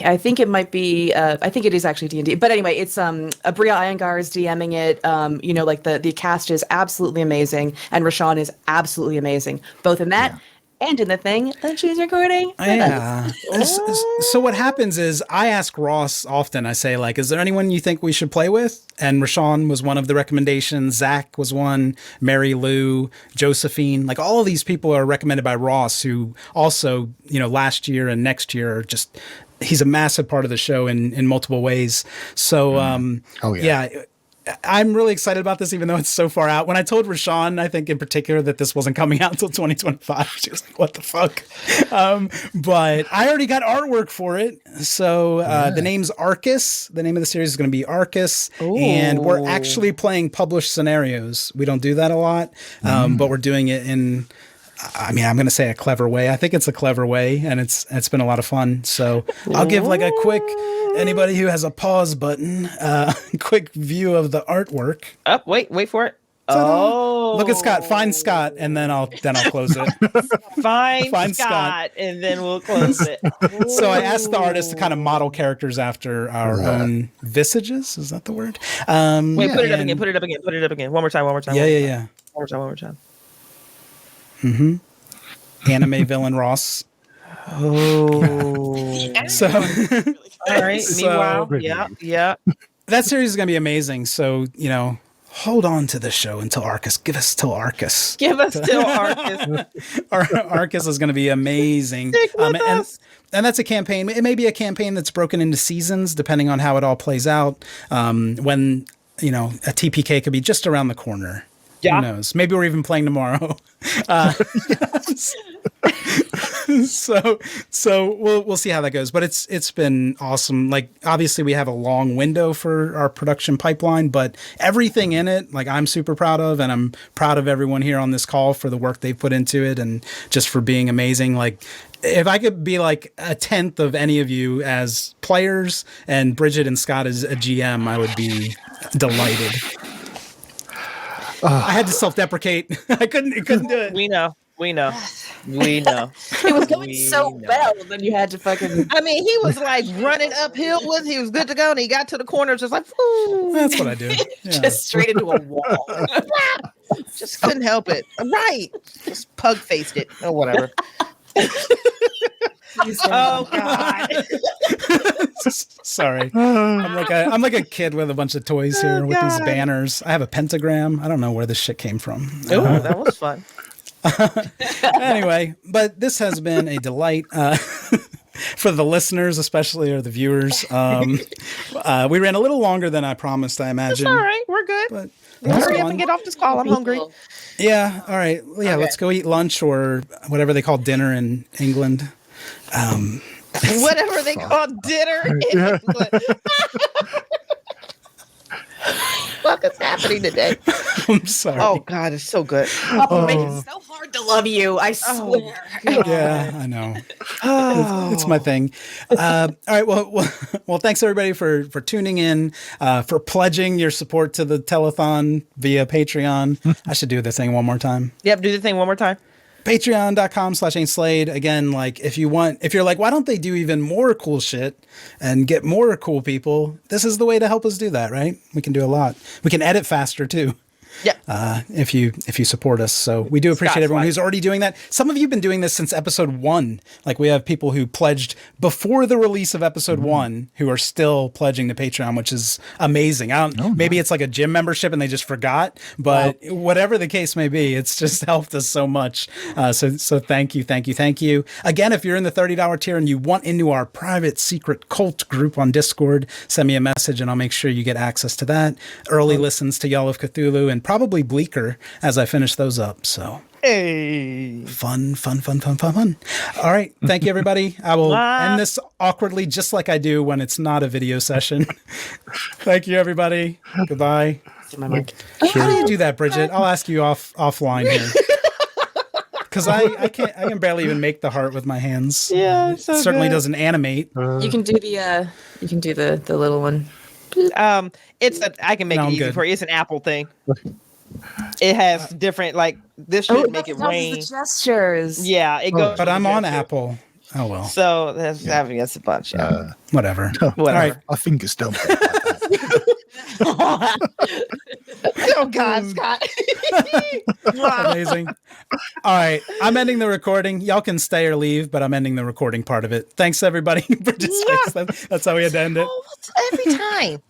I think it might be. I think it is actually D&D. But anyway, it's Abria Iyengar is DMing it. The cast is absolutely amazing, and Rashawn is absolutely amazing, both in that and in the thing that she's recording. Yeah. So what happens is I ask Ross often. I say, is there anyone you think we should play with? And Rashawn was one of the recommendations. Zach was one. Mary Lou, Josephine. All of these people are recommended by Ross, who also, last year and next year are just. He's a massive part of the show in multiple ways. So, I'm really excited about this, even though it's so far out. When I told Rashawn, I think in particular, that this wasn't coming out until 2025, she was like, what the fuck? But I already got artwork for it. So the name's Arcus. The name of the series is going to be Arcus. Ooh. And we're actually playing published scenarios. We don't do that a lot, but we're doing it in... I mean, I'm going to say a clever way. I think it's a clever way, and it's been a lot of fun. So I'll give like a quick, anybody who has a pause button, quick view of the artwork. Up, wait for it. Ta-da. Look at Scott. Find Scott, and then I'll close it. Find Scott, and then we'll close it. So I asked the artist to kind of model characters after our own visages. Is that the word? Wait, put it up again. Put it up again. One more time. Yeah. One more time. Mm-hmm. Anime villain Ross. Oh. So, all right. Meanwhile, yeah. That series is going to be amazing. So, hold on to the show until Arcus. Give us till Arcus. Arcus is going to be amazing. Stick with us. And that's a campaign. It may be a campaign that's broken into seasons, depending on how it all plays out. When, a TPK could be just around the corner. Yeah. Who knows? Maybe we're even playing tomorrow. So we'll see how that goes. But it's been awesome. Like, obviously we have a long window for our production pipeline, but everything in it, like, I'm super proud of, and I'm proud of everyone here on this call for the work they've put into it and just for being amazing. Like, if I could be like a 10th of any of you as players and Bridget and Scott as a GM, I would be delighted. I had to self-deprecate. I couldn't do it. We know. It was going so well, and then you had to fucking. I mean, he was like running uphill. He was good to go, and he got to the corner, just like, whoo. That's what I do. Yeah. Just straight into a wall. Just couldn't help it. Right. Just pug faced it or whatever. Oh God. Sorry. I'm like a kid with a bunch of toys here with these banners. I have a pentagram. I don't know where this shit came from. Oh, that was fun. Anyway, but this has been a delight for the listeners, especially, or the viewers. We ran a little longer than I promised, I imagine. It's all right. We're good. But hurry up and get off this call. I'm hungry. Yeah. All right. Well, yeah. Okay. Let's go eat lunch or whatever they call dinner in England. Whatever they call dinner in England. What is happening today? I'm sorry. Oh God, it's so good. It's so hard to love you. I swear. Yeah, I know. It's my thing. All right. Well, thanks everybody for tuning in, for pledging your support to the telethon via Patreon. I should do the thing one more time. Yep, do the thing one more time. Patreon.com/AimSlade. Again, like, if you're like, why don't they do even more cool shit and get more cool people? This is the way to help us do that, right? We can do a lot. We can edit faster too. Yeah. If you support us. So we do appreciate everyone who's already doing that. Some of you have been doing this since episode 1. Like, we have people who pledged before the release of episode 1 who are still pledging to Patreon, which is amazing. Maybe it's like a gym membership and they just forgot, but whatever the case may be, it's just helped us so much. So thank you. Again, if you're in the $30 tier and you want into our private secret cult group on Discord, send me a message and I'll make sure you get access to that. Early listens to Yell of Cthulhu and probably Bleaker as I finish those up. So hey, fun. All right. Thank you, everybody. I will end this awkwardly, just like I do when it's not a video session. Thank you, everybody. Goodbye. How do you do that, Bridget? I'll ask you offline here. Because I can barely even make the heart with my hands. Yeah, so it certainly doesn't animate. You can do the little one. I can make it easy for you. It's an Apple thing. It has different, like, this should make it rain. The gestures. Yeah, it goes. But I'm on Apple. Oh well. So that's having us a bunch. Yeah. Whatever. All right. I think it's done. Oh God, Scott. Amazing. All right. I'm ending the recording. Y'all can stay or leave, but I'm ending the recording part of it. Thanks, everybody. That's how we had to end it. Every time.